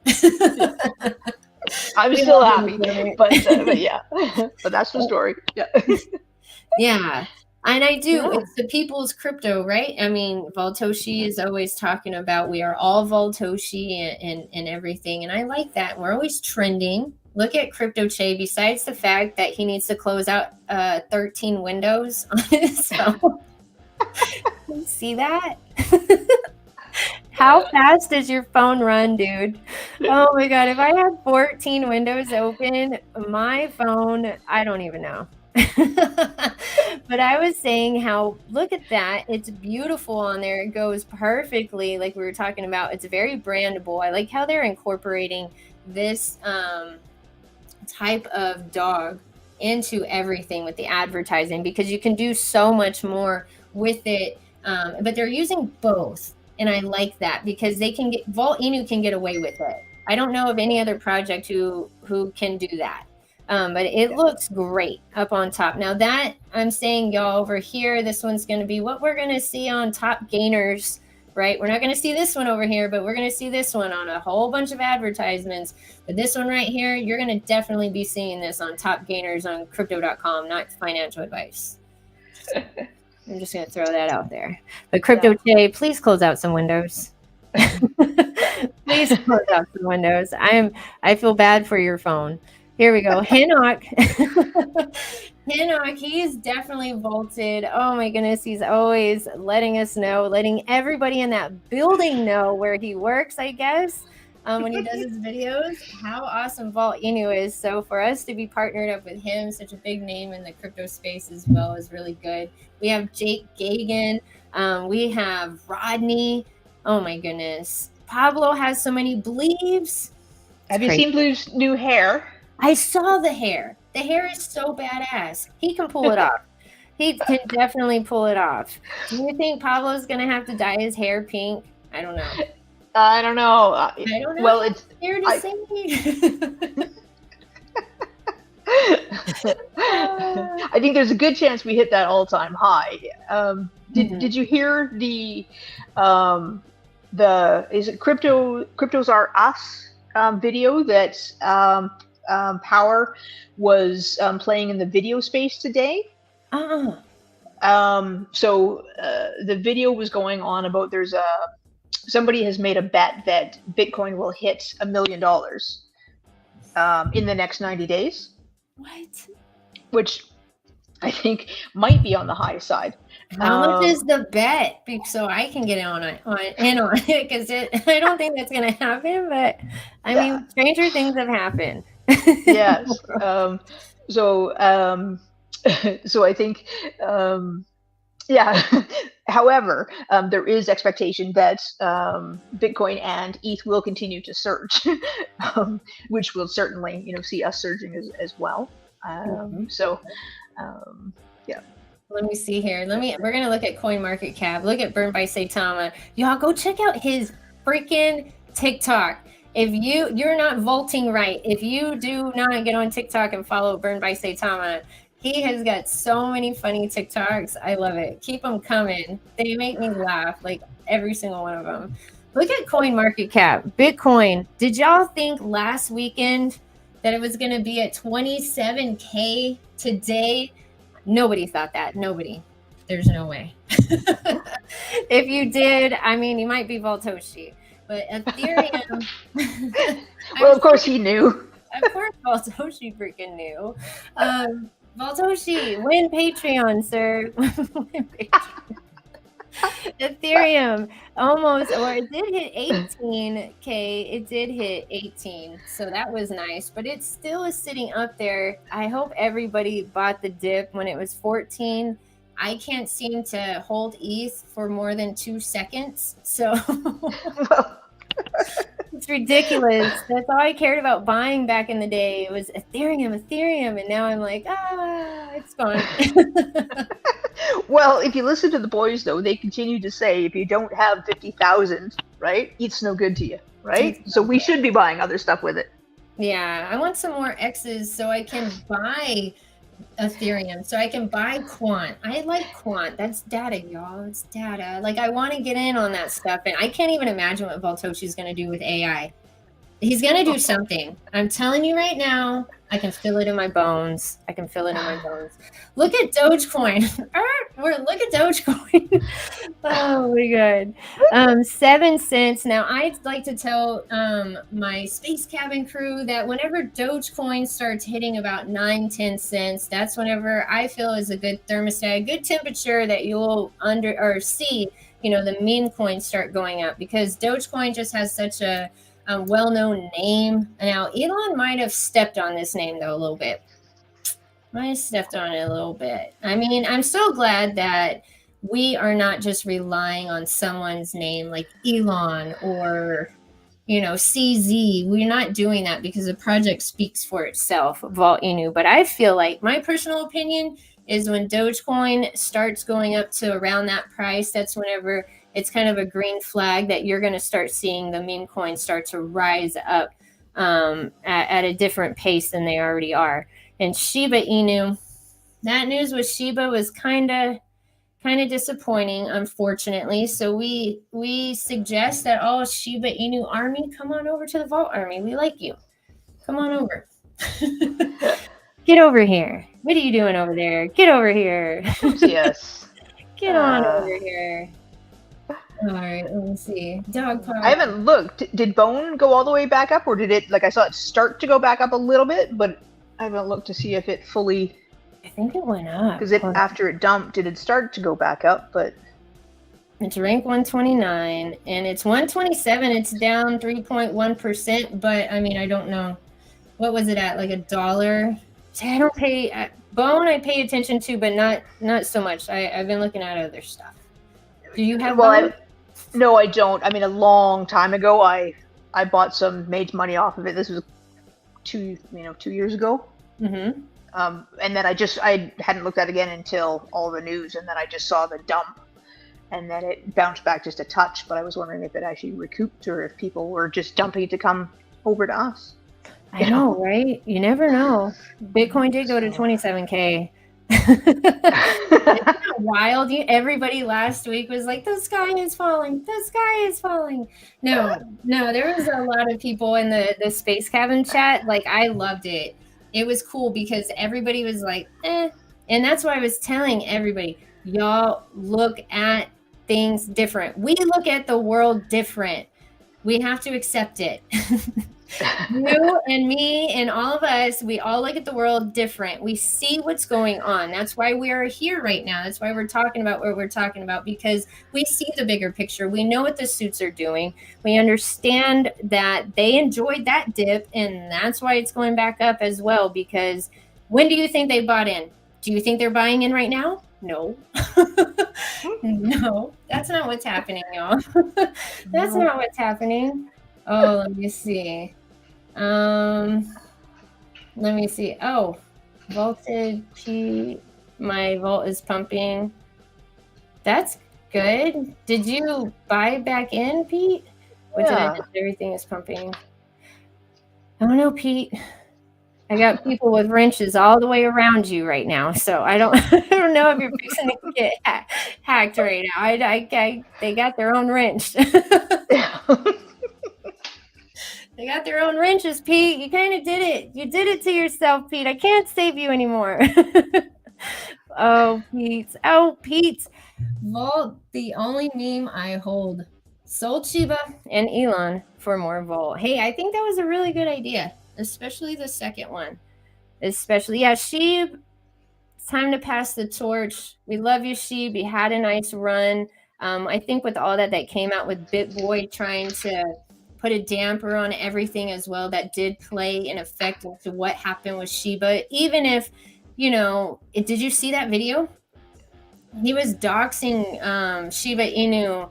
I'm still happy, but yeah, but that's the story. Yeah. Yeah. And I do. Yeah. It's the people's crypto, right? I mean, Voltoshi is always talking about we are all Voltoshi and everything. And I like that. We're always trending. Look at Crypto Che. Besides the fact that he needs to close out 13 windows on his phone. You see that? How fast does your phone run, dude? Oh my God. If I had 14 windows open, my phone, I don't even know. But I was saying how, look at that. It's beautiful on there. It goes perfectly. Like we were talking about, it's very brandable. I like how they're incorporating this type of dog into everything with the advertising, because you can do so much more with it. But they're using both. And I like that, because Volt-Inu can get away with it. I don't know of any other project who can do that. But it looks great up on top. Now that I'm saying, y'all, over here, this one's going to be what we're going to see on top gainers, right? We're not going to see this one over here, but we're going to see this one on a whole bunch of advertisements. But this one right here, you're going to definitely be seeing this on top gainers on crypto.com, not financial advice. I'm just going to throw that out there. But Crypto Che, please close out some windows. Please close out some windows. I feel bad for your phone. Here we go. Hinnock. Hinnock, he's definitely vaulted. Oh my goodness. He's always letting us know, letting everybody in that building know where he works, I guess, when he does his videos. How awesome Volt-Inu is. So for us to be partnered up with him, such a big name in the crypto space as well, is really good. We have Jake Gagan. We have Rodney. Oh my goodness. Pablo has so many bleeves. Have you seen Blue's new hair? I saw the hair. The hair is so badass. He can pull it off. He can definitely pull it off. Do you think Pablo's going to have to dye his hair pink? I don't know. I don't know. I don't know. Well, it's here to say. I think there's a good chance we hit that all-time high. Did you hear is it Cryptos Are Us video that Power was playing in the video space today? So the video was going on about somebody has made a bet that Bitcoin will hit $1 million in the next 90 days. What? Which I think might be on the high side. How much is the bet? So I can get in on it, because I don't think that's going to happen. But I mean, stranger things have happened. Yes. So I think, However, there is expectation that Bitcoin and ETH will continue to surge, which will certainly, see us surging as well. Yeah. Let me see here. We're gonna look at CoinMarketCap. Look at Burned by Saitama. Y'all go check out his freaking TikTok. If you're not vaulting right, if you do not get on TikTok and follow Burned by Saitama, he has got so many funny TikToks. I love it. Keep them coming. They make me laugh, like every single one of them. Look at CoinMarketCap. Bitcoin. Did y'all think last weekend that it was going to be at 27K today? Nobody thought that. Nobody. There's no way. If you did, I mean, you might be Voltoshi. But Ethereum. Well, of course he knew. Of course Voltoshi freaking knew. Voltoshi, win Patreon, sir. Win Patreon. Ethereum almost, or it did hit 18K. It did hit 18, so that was nice, but it still is sitting up there. I hope everybody bought the dip when it was 14. I can't seem to hold ETH for more than 2 seconds, so it's ridiculous. That's all I cared about buying back in the day. It was Ethereum, and now I'm like, it's gone. Well, if you listen to the boys, though, they continue to say if you don't have 50,000, right, ETH's no good to you, right? So we should be buying other stuff with it. Yeah, I want some more X's so I can buy Ethereum, so I can buy Quant. I like Quant. That's data, y'all. It's data. Like, I want to get in on that stuff, and I can't even imagine what Voltoshi is going to do with AI. He's going to do something. I'm telling you right now, I can feel it in my bones. Look at Dogecoin. Look at Dogecoin. Oh my God. 7 cents. Now, I'd like to tell my Space Cabin crew that whenever Dogecoin starts hitting about 9-10 cents, that's whenever I feel is a good thermostat, a good temperature that you'll see, the meme coins start going up, because Dogecoin just has such a well-known name. Now, Elon might have stepped on this name, though, a little bit. I mean, I'm so glad that we are not just relying on someone's name like Elon or, CZ. We're not doing that, because the project speaks for itself, Volt-Inu. But I feel like my personal opinion is when Dogecoin starts going up to around that price, that's whenever it's kind of a green flag that you're going to start seeing the meme coins start to rise up at a different pace than they already are. And Shiba Inu, that news with Shiba was kind of disappointing, unfortunately. So we suggest that all Shiba Inu army come on over to the Vault Army. We like you. Come on over. Get over here. What are you doing over there? Get over here. Yes. Get on over here. All right, let me see. Dog park. I haven't looked. Did Bone go all the way back up, or did it, I saw it start to go back up a little bit, but I haven't looked to see if it fully... I think it went up. Because after it dumped, did it start to go back up, but... It's rank 129, and it's 127. It's down 3.1%, but, I mean, I don't know. What was it at, like $1? See, I don't pay... Bone I pay attention to, but not so much. I've been looking at other stuff. Do you have Bone? No, I don't. I mean, a long time ago, I bought some, made money off of it. This was 2 years ago. Mm-hmm. And then I hadn't looked at it again until all the news, and then I just saw the dump, and then it bounced back just a touch. But I was wondering if it actually recouped, or if people were just dumping to come over to us. I know, right? You never know. Bitcoin did go to 27K. Isn't that wild? Everybody last week was like, the sky is falling. The sky is falling. No, there was a lot of people in the space cabin chat. Like, I loved it. It was cool because everybody was like, eh. And that's why I was telling everybody, y'all look at things different. We look at the world different. We have to accept it. You and me and all of us, we all look at the world different. We see what's going on. That's why we are here right now. That's why we're talking about what we're talking about, because we see the bigger picture. We know what the suits are doing. We understand that they enjoyed that dip, and that's why it's going back up as well. Because when do you think they bought in? Do you think they're buying in right now? No. No, that's not what's happening, y'all. That's not what's happening. Oh, let me see. Let me see. Oh, voltage. My volt is pumping. That's good. Did you buy back in, Pete? What did I do? Everything is pumping. I don't know, Pete. I got people with wrenches all the way around you right now, so I don't know if you're fixing to get hacked right now. They got their own wrench. They got their own wrenches, Pete. You kind of did it. You did it to yourself, Pete. I can't save you anymore. Oh, Pete. Volt, the only meme I hold. Sold Shiba and Elon for more Volt. Hey, I think that was a really good idea, especially the second one. Yeah, Sheeb, it's time to pass the torch. We love you, Sheeb. You had a nice run. I think with all that came out with BitBoy trying to put a damper on everything as well, that did play an effect into what happened with Shiba. Even if, did you see that video? He was doxing Shiba Inu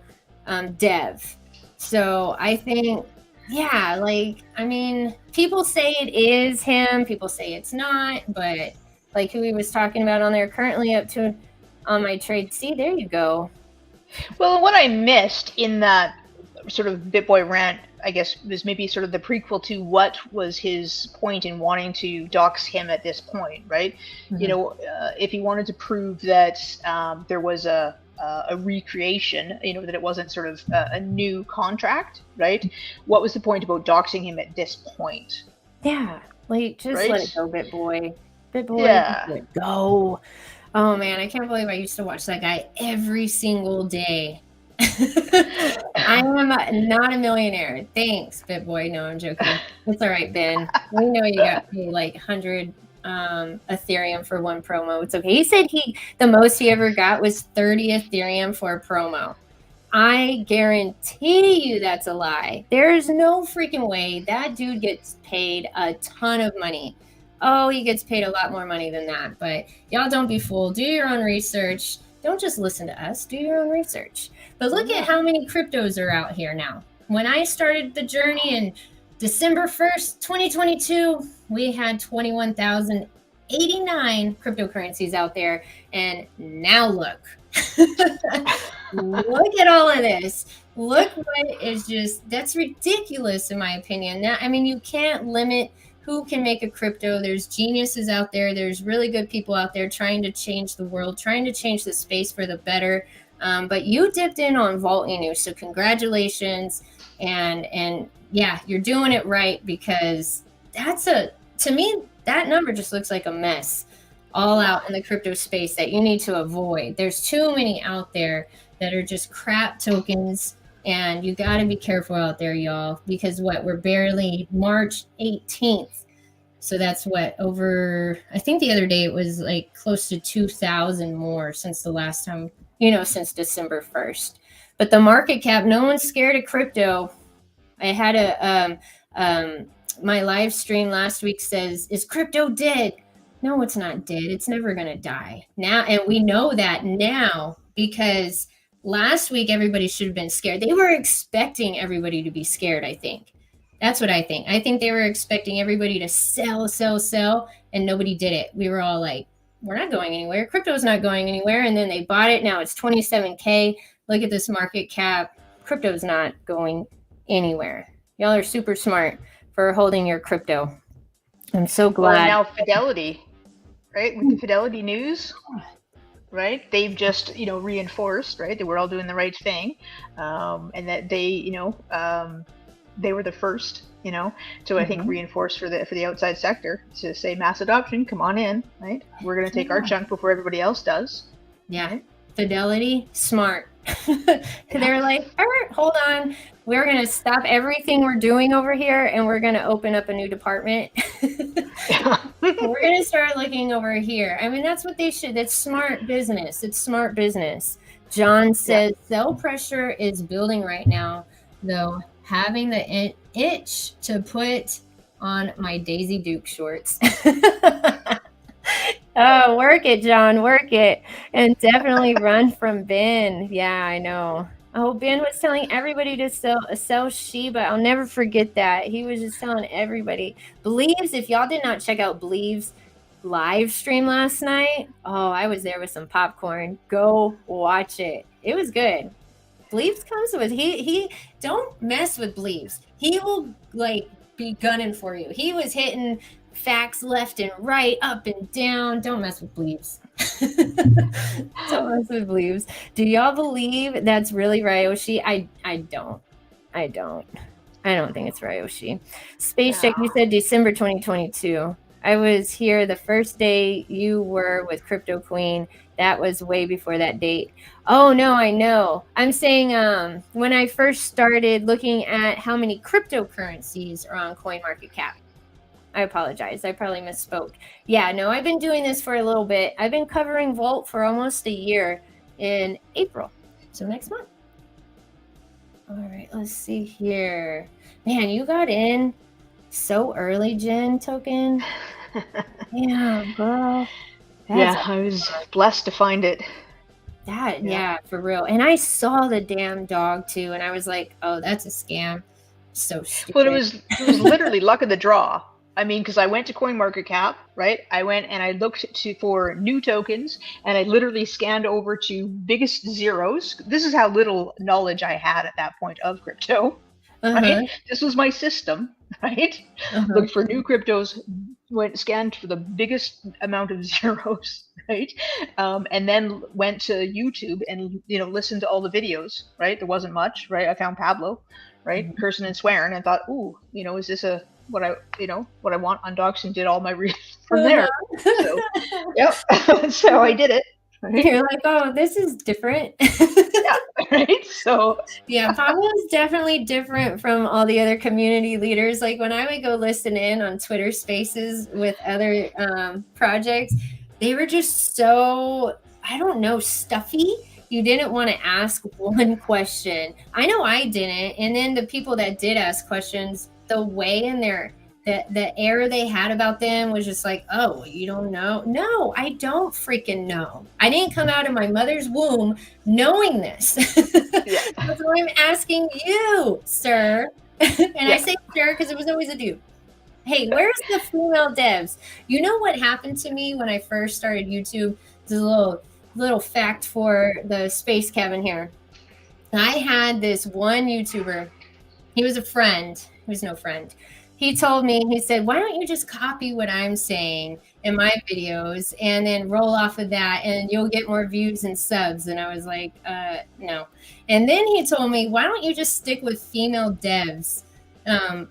dev. So I think, yeah, people say it is him, people say it's not, but like who he was talking about on there, currently up to on my trade. See, there you go. Well, what I missed in that sort of BitBoy rant, I guess, was maybe sort of the prequel to what was his point in wanting to dox him at this point, right? Mm-hmm. If he wanted to prove that there was a recreation, that it wasn't sort of a new contract, right? What was the point about doxing him at this point? Yeah, let it go, BitBoy. Yeah. Let it go. Oh man, I can't believe I used to watch that guy every single day. I am not a millionaire. Thanks, BitBoy. No, I'm joking. It's all right, Ben. We know you got paid like 100 Ethereum for one promo. It's okay. He said the most he ever got was 30 Ethereum for a promo. I guarantee you that's a lie. There's no freaking way that dude gets paid a ton of money. Oh, he gets paid a lot more money than that. But y'all don't be fooled. Do your own research. Don't just listen to us. Do your own research. But look at how many cryptos are out here now. When I started the journey in December 1st, 2022, we had 21,089 cryptocurrencies out there. And now look. Look at all of this. Look what is that's ridiculous in my opinion. You can't limit who can make a crypto. There's geniuses out there. There's really good people out there trying to change the world, trying to change the space for the better. But you dipped in on Volt-Inu, so congratulations. And yeah, you're doing it right, because to me, that number just looks like a mess all out in the crypto space that you need to avoid. There's too many out there that are just crap tokens. And you got to be careful out there, y'all, because we're barely March 18th. So that's over, I think the other day it was like close to 2,000 more since the last time, since December 1st. But the market cap, no one's scared of crypto. I had my live stream last week says, is crypto dead? No, it's not dead. It's never going to die now. And we know that now, because last week, everybody should have been scared. They were expecting everybody to be scared, I think. That's what I think. I think they were expecting everybody to sell, and nobody did it. We were all like, we're not going anywhere. Crypto's not going anywhere. And then they bought it. Now it's 27K. Look at this market cap. Crypto's not going anywhere. Y'all are super smart for holding your crypto. I'm so Well, and glad. now Fidelity, right? With the Fidelity news, right? They've just, reinforced, right, that we're all doing the right thing, and that they, they were the first, to I think reinforce for the outside sector to say mass adoption. Come on in, right? We're going to take our chunk before everybody else does. Yeah, right? Fidelity, smart. They're like, all right, hold on. We're going to stop everything we're doing over here and we're going to open up a new department. We're going to start looking over here. I mean, that's what they should. That's smart business. It's smart business. John says sell pressure is building right now, though having the itch to put on my Daisy Duke shorts. Oh, work it, John, work it. And definitely run from Ben. Yeah, I know. Oh, Ben was telling everybody to sell Shiba. I'll never forget that. He was just telling everybody. Believes, if y'all did not check out Believes live stream last night, oh, I was there with some popcorn. Go watch it. It was good. Believes comes with he don't mess with Believes. He will like be gunning for you. He was hitting facts left and right, up and down. Don't mess with Believes. Don't mess with Believes. Do y'all believe that's really Ryoshi? I don't. I don't think it's Ryoshi. Space Check, you said December 2022. I was here the first day you were with Crypto Queen. That was way before that date. Oh, no, I know. I'm saying when I first started looking at how many cryptocurrencies are on CoinMarketCap. I apologize. I probably misspoke. Yeah, no, I've been doing this for a little bit. I've been covering Volt for almost a year in April. So next month. All right, let's see here. Man, you got in so early, Gintoken. Yeah, girl. I was blessed to find it. Yeah, for real. And I saw the damn dog too, and I was like, oh, that's a scam. So stupid. But it was literally luck of the draw. I mean, because I went to CoinMarketCap, right? I went and I looked for new tokens, and I literally scanned over to biggest zeros. This is how little knowledge I had at that point of crypto. Right? This was my system, right? Looked for new cryptos, scanned for the biggest amount of zeros, right? And then went to YouTube and listened to all the videos, right? There wasn't much, right? I found Pablo, right, cursing and swearing, and thought, ooh, is this what I want on Docs, and did all my reading from there. So, yep. So I did it. Right? You're like, oh, this is different. Yeah, right. So yeah, Pablo is definitely different from all the other community leaders. Like when I would go listen in on Twitter Spaces with other projects, they were just so, I don't know, stuffy. You didn't want to ask one question. I know I didn't. And then the people that did ask questions, the way in their the air they had about them was just like, oh, you don't know? No, I don't freaking know. I didn't come out of my mother's womb knowing this. Yeah. That's why I'm asking you, sir. And I say sir because it was always a dude. Hey, where's the female devs? You know what happened to me when I first started YouTube? This is a little fact for the space cabin here. I had this one YouTuber. He was a friend. He was no friend. He told me, he said, why don't you just copy what I'm saying in my videos and then roll off of that and you'll get more views and subs? And I was like, no. And then he told me, why don't you just stick with female devs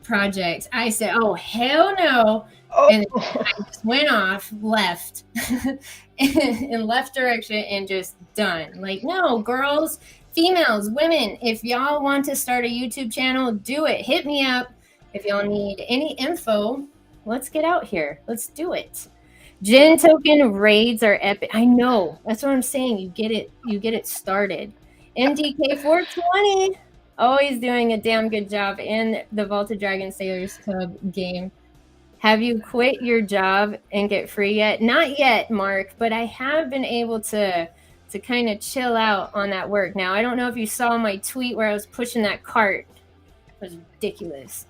projects? I said, oh, hell no. Oh. And I just went off, left, in left direction and just done. Like, no, girls, females, women, if y'all want to start a YouTube channel, do it. Hit me up. If y'all need any info, let's get out here. Let's do it. Gintoken raids are epic. I know. That's what I'm saying. You get it started. MDK 420 always doing a damn good job in the Volta Dragon Sailors Club game. Have you quit your job and get free yet? Not yet, Mark, but I have been able to kind of chill out on that work. Now, I don't know if you saw my tweet where I was pushing that cart. It was ridiculous.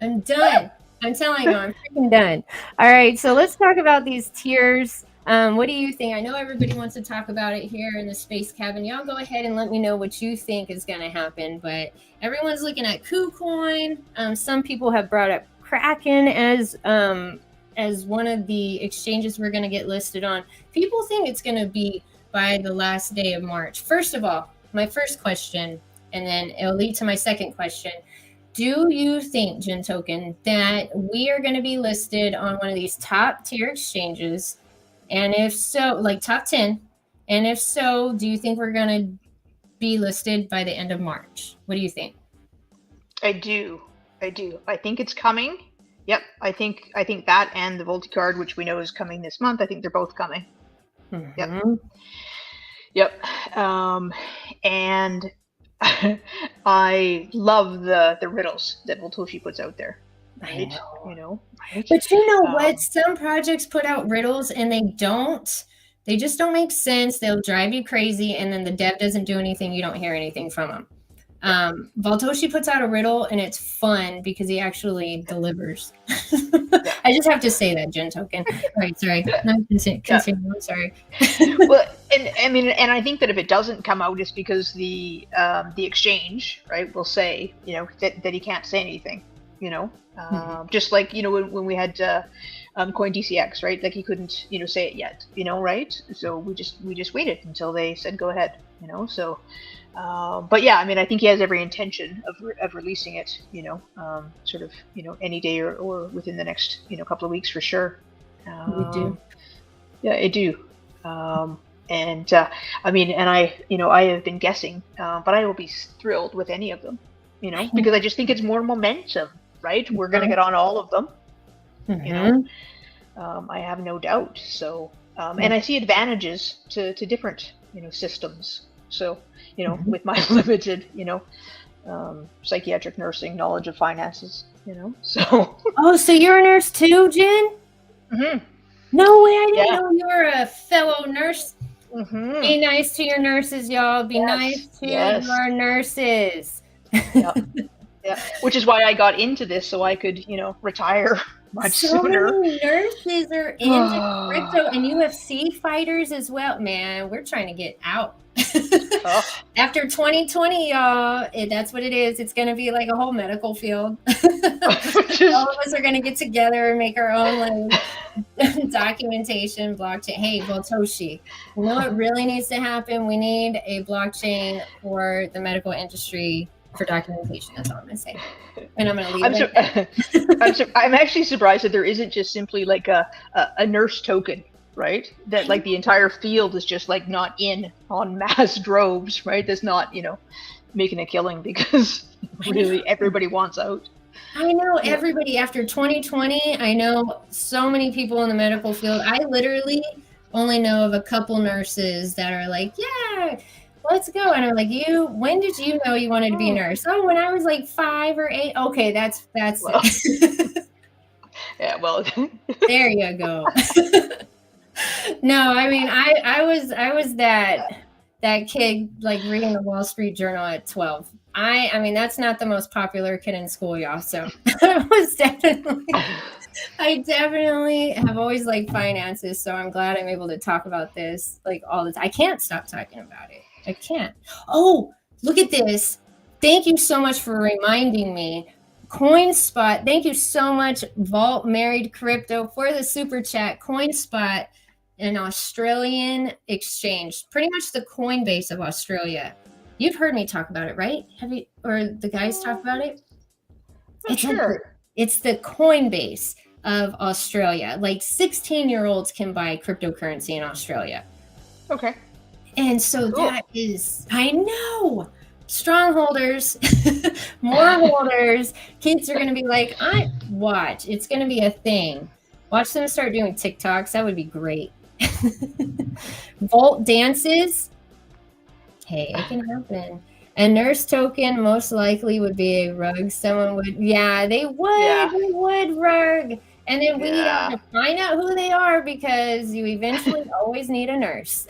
I'm done. I'm telling you, I'm freaking done. All right, so let's talk about these tiers. What do you think? I know everybody wants to talk about it here in the space cabin. Y'all go ahead and let me know what you think is going to happen. But everyone's looking at KuCoin. Some people have brought up Kraken as one of the exchanges we're going to get listed on. People think it's going to be by the last day of March. First of all, my first question, and then it'll lead to my second question. Do you think, Gintoken, that we are going to be listed on one of these top tier exchanges? And if so, like top 10, and if so, do you think we're going to be listed by the end of March? What do you think? I do. I think it's coming. Yep. I think that and the Volti card, which we know is coming this month, I think they're both coming. Mm-hmm. Yep. And I love the riddles that Voltoshi puts out there. Right? Right? But you know what? Some projects put out riddles and they just don't make sense. They'll drive you crazy, and then the dev doesn't do anything. You don't hear anything from them. Voltoshi puts out a riddle and it's fun because he actually delivers. I just have to say that, Gintoken. Right, sorry. Continue. I'm sorry. Well, and I mean, and I think that if it doesn't come out, it's because the exchange, right, will say, that he can't say anything, just like, when we had Coin DCX, right? Like he couldn't, say it yet, right? So we just waited until they said go ahead, so. But yeah, I mean, I think he has every intention of releasing it, sort of, any day or within the next, couple of weeks for sure. We do. Yeah, I do. And I mean, and I have been guessing, but I will be thrilled with any of them, because I just think it's more momentum, right? We're going to get on all of them, I have no doubt. So, and I see advantages to different, systems. So, with my limited, psychiatric nursing knowledge of finances, so. Oh, so you're a nurse too, Jen? Mm-hmm. No way, I didn't know you were a fellow nurse. Mm-hmm. Be nice to your nurses, y'all. Be nice to your nurses. Yep. Yeah, which is why I got into this, so I could, retire much sooner. So many nurses are into crypto, and UFC fighters as well. Man, we're trying to get out. After 2020, y'all, that's what it is. It's going to be like a whole medical field. All of us are going to get together and make our own documentation blockchain. Hey, Voltoshi, you know what really needs to happen? We need a blockchain for the medical industry for documentation. That's all I'm going to say. And I'm going to leave it. I'm actually surprised that there isn't just simply like a nurse token. Right, that like the entire field is just like not in on mass droves, right? That's not, making a killing because really everybody wants out. I know everybody after 2020. I know so many people in the medical field. I literally only know of a couple nurses that are like, yeah, let's go. And I'm like, when did you know you wanted to be a nurse? Oh, when I was like 5 or 8. Okay, that's well, yeah, well, there you go. No, I mean, I was that kid like reading the Wall Street Journal at 12. I mean, that's not the most popular kid in school, y'all. So I definitely have always liked finances. So I'm glad I'm able to talk about this like all the time. I can't stop talking about it. I can't. Oh, look at this. Thank you so much for reminding me. CoinSpot, thank you so much, Vault Married Crypto, for the super chat. CoinSpot, an Australian exchange, pretty much the Coinbase of Australia. You've heard me talk about it, right? Have you, or the guys talk about it? It's the Coinbase of Australia. Like 16-year-olds can buy cryptocurrency in Australia. Okay. And so that is, I know. Strongholders, more holders. Kids are going to be like, watch. It's going to be a thing. Watch them start doing TikToks. That would be great. Volt dances. Hey, it can happen. A nurse token most likely would be a rug. Someone would, they would. Yeah. They would rug. And then we have to find out who they are because you eventually always need a nurse.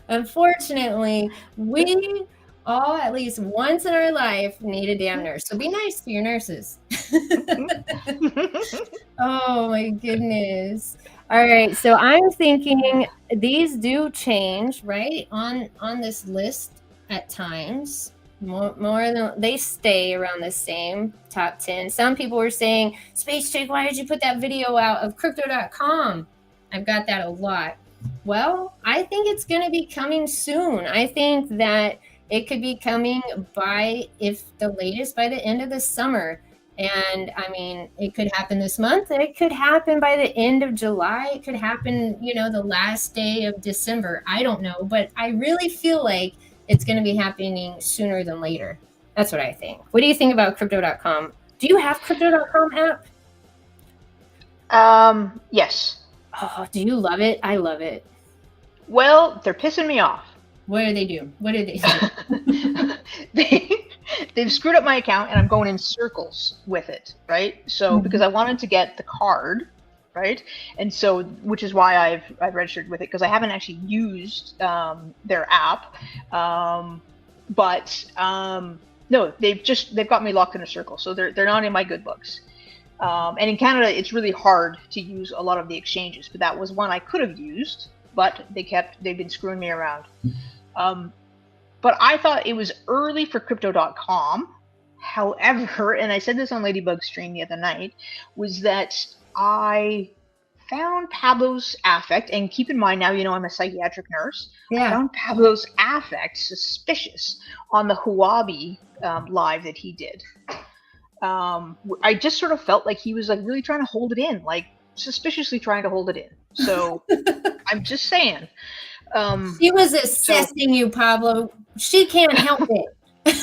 Unfortunately, we all at least once in our life need a damn nurse. So be nice to your nurses. Oh my goodness. All right. So I'm thinking these do change, right? On this list at times. More than they stay around the same top 10. Some people were saying, Space Chick, why did you put that video out of crypto.com? I've got that a lot. Well, I think it's going to be coming soon. I think that it could be coming by, if the latest, by the end of the summer. And I mean, it could happen this month. It could happen by the end of July. It could happen, the last day of December. I don't know. But I really feel like it's going to be happening sooner than later. That's what I think. What do you think about crypto.com? Do you have crypto.com app? Yes. Oh, do you love it? I love it. Well, they're pissing me off. What do they do? What did they do? They've screwed up my account, and I'm going in circles with it, right? So because I wanted to get the card, right? And so, which is why I've registered with it, because I haven't actually used their app. But no, they've got me locked in a circle. So they're not in my good books. And in Canada, it's really hard to use a lot of the exchanges, but that was one I could have used, but they've been screwing me around. But I thought it was early for crypto.com. However, and I said this on Ladybug's stream the other night, was that I found Pablo's affect, and keep in mind now, I'm a psychiatric nurse. Yeah. I found Pablo's affect suspicious on the Huobi live that he did. I just sort of felt like he was like really trying to hold it in, like suspiciously trying to hold it in. So I'm just saying. She was assessing you, Pablo. She can't help it.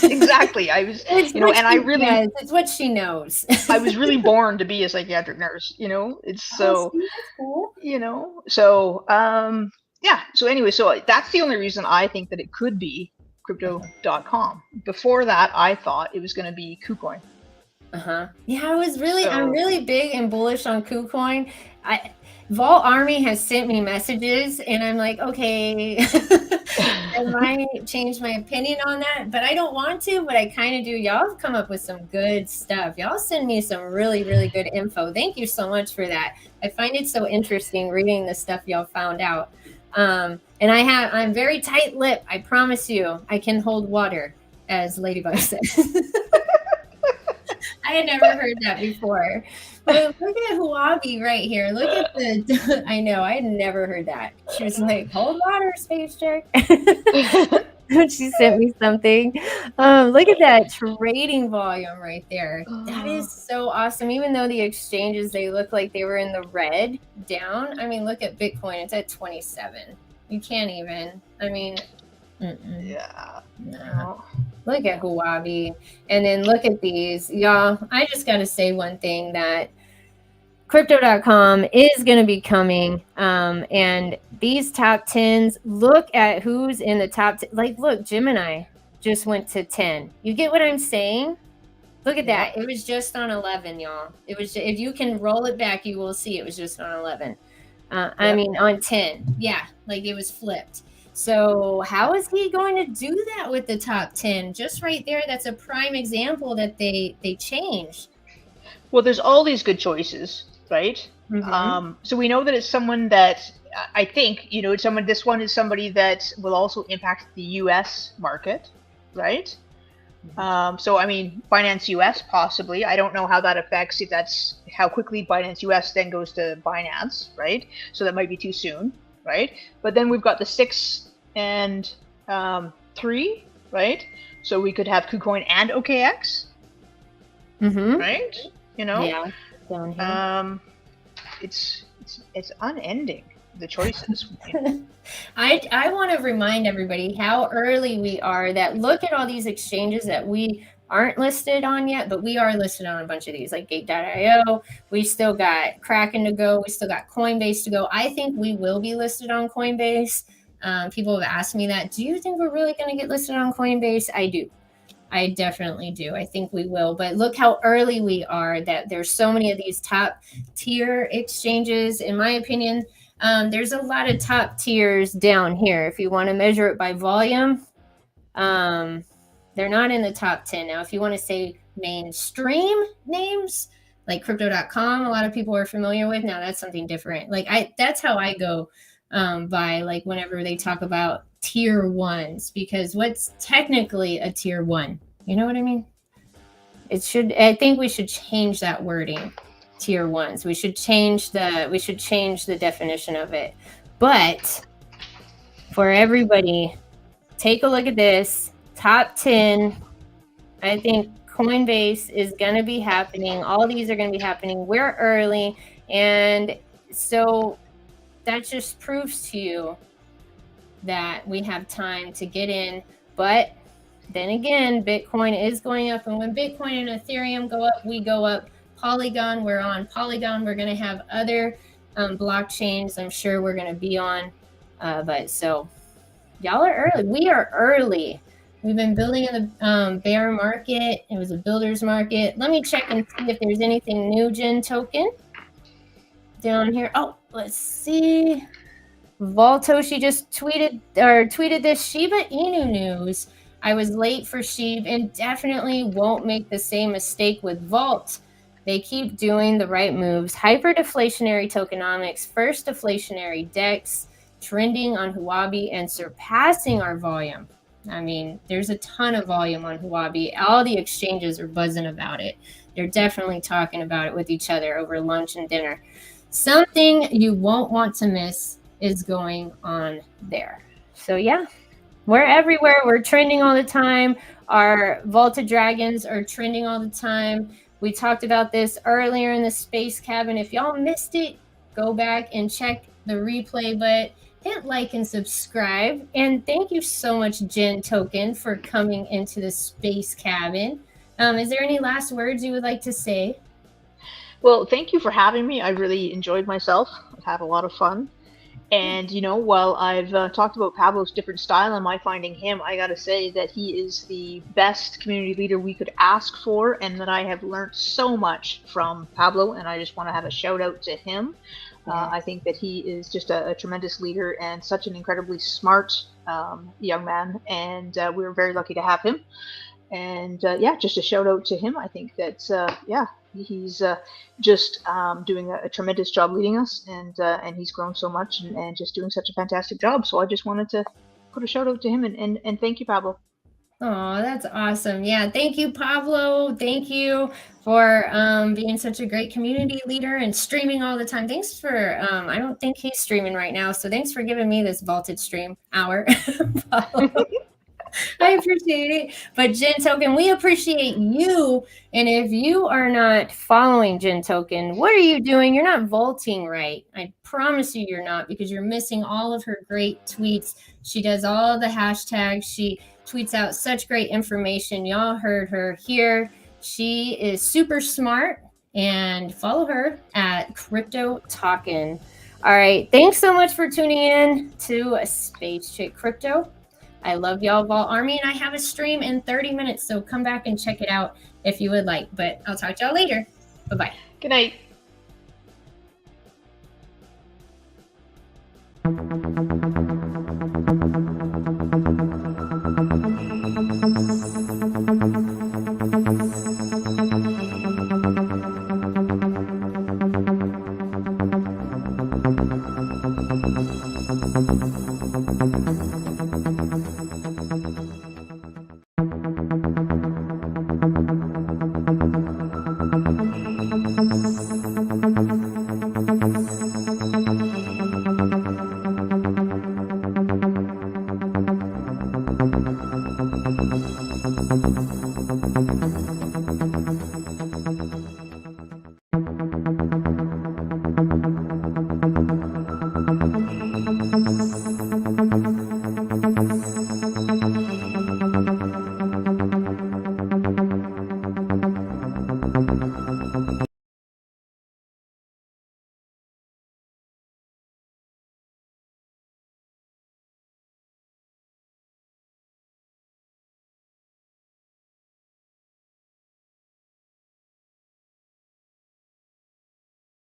Exactly. I was, and I really, it's what she knows. I was really born to be a psychiatric nurse, it's so, cool. So, yeah. So anyway, so that's the only reason I think that it could be crypto.com. Before that, I thought it was going to be KuCoin. Yeah, I'm really big and bullish on KuCoin. Vault Army has sent me messages, and I'm like, okay, I might change my opinion on that, but I don't want to, but I kind of do. Y'all have come up with some good stuff. Y'all send me some really, really good info. Thank you so much for that. I find it so interesting reading the stuff y'all found out. And I'm very tight-lipped. I promise you, I can hold water, as Ladybug said. I had never heard that before. But look at Huobi right here. Look at I know, I had never heard that. She was like, hold water, Space Chick. She sent me something. Look at that trading volume right there. That is so awesome. Even though the exchanges, they look like they were in the red down. I mean, look at Bitcoin. It's at 27. You can't even. I mean, yeah. No. Look at Huobi. And then look at these. Y'all, I just got to say one thing, that crypto.com is going to be coming. And these top 10s, look at who's in the top 10. Like, look, Gemini just went to 10. You get what I'm saying? Look at that. It was just on 11, y'all. It was if you can roll it back, you will see it was just on 11. I mean, on 10. Yeah, like it was flipped. So how is he going to do that with the top 10? Just right there, that's a prime example that they changed. Well, there's all these good choices, right? So we know that it's someone that I think, this one is somebody that will also impact the US market, right? So, I mean, Binance US possibly. I don't know how that affects, if that's how quickly Binance US then goes to Binance, right? So that might be too soon, right? But then we've got the 6 and 3, right? So we could have KuCoin and OKX, right? Yeah, down here. It's unending, the choices. I want to remind everybody how early we are. That look at all these exchanges that we aren't listed on yet, but we are listed on a bunch of these, like Gate.io. We still got Kraken to go. We still got Coinbase to go. I think we will be listed on Coinbase. People have asked me that. Do you think we're really going to get listed on Coinbase? I do. I definitely do. I think we will. But look how early we are, that there's so many of these top tier exchanges. In my opinion, there's a lot of top tiers down here. If you want to measure it by volume, they're not in the top 10. Now, if you want to say mainstream names like crypto.com, a lot of people are familiar with. Now, that's something different. Like that's how I go by, like whenever they talk about tier ones, because what's technically a tier one? You know what I mean? I think we should change that wording. Tier ones. We should change the definition of it. But for everybody, take a look at this. Top 10. I think Coinbase is going to be happening. All these are going to be happening. We're early. And so that just proves to you that we have time to get in. But then again, Bitcoin is going up. And when Bitcoin and Ethereum go up, we go up. Polygon, we're on Polygon. We're going to have other blockchains I'm sure we're going to be on. But so y'all are early. We are early. We've been building in the bear market. It was a builder's market. Let me check and see if there's anything new, Gintoken, down here. Oh, let's see. Voltoshi just tweeted this Shiba Inu news. I was late for Shiba and definitely won't make the same mistake with Volt. They keep doing the right moves. Hyperdeflationary tokenomics, first deflationary DEX, trending on Huobi and surpassing our volume. I mean, there's a ton of volume on Huobi. All the exchanges are buzzing about it. They're definitely talking about it with each other over lunch and dinner. Something you won't want to miss is going on there. So yeah, we're everywhere. We're trending all the time. Our Volta Dragons are trending all the time. We talked about this earlier in the space cabin. If y'all missed it, go back and check the replay, but hit like and subscribe. And thank you so much, Gintoken, for coming into the space cabin. Is there any last words you would like to say? Well, thank you for having me. I really enjoyed myself. I've had a lot of fun. And, you know, while I've talked about Pablo's different style and my finding him, I got to say that he is the best community leader we could ask for, and that I have learned so much from Pablo, and I just want to have a shout out to him. I think that he is just a tremendous leader and such an incredibly smart young man, and we're very lucky to have him. And yeah, just a shout out to him. I think that, yeah, he's just doing a tremendous job leading us, and he's grown so much and just doing such a fantastic job. So I just wanted to put a shout out to him and thank you, Pablo. Oh, that's awesome. Yeah, thank you, Pablo. Thank you for being such a great community leader and streaming all the time. Thanks for, I don't think he's streaming right now, so thanks for giving me this vaulted stream hour. I appreciate it. But Gintoken, we appreciate you. And if you are not following Gintoken, what are you doing? You're not vaulting right. I promise you you're not, because you're missing all of her great tweets. She does all the hashtags. She tweets out such great information. Y'all heard her here. She is super smart, and follow her at Crypto Talkin'. All right. Thanks so much for tuning in to Space Chick Crypto. I love y'all, Vault Army, and I have a stream in 30 minutes, so come back and check it out if you would like. But I'll talk to y'all later. Bye-bye. Good night.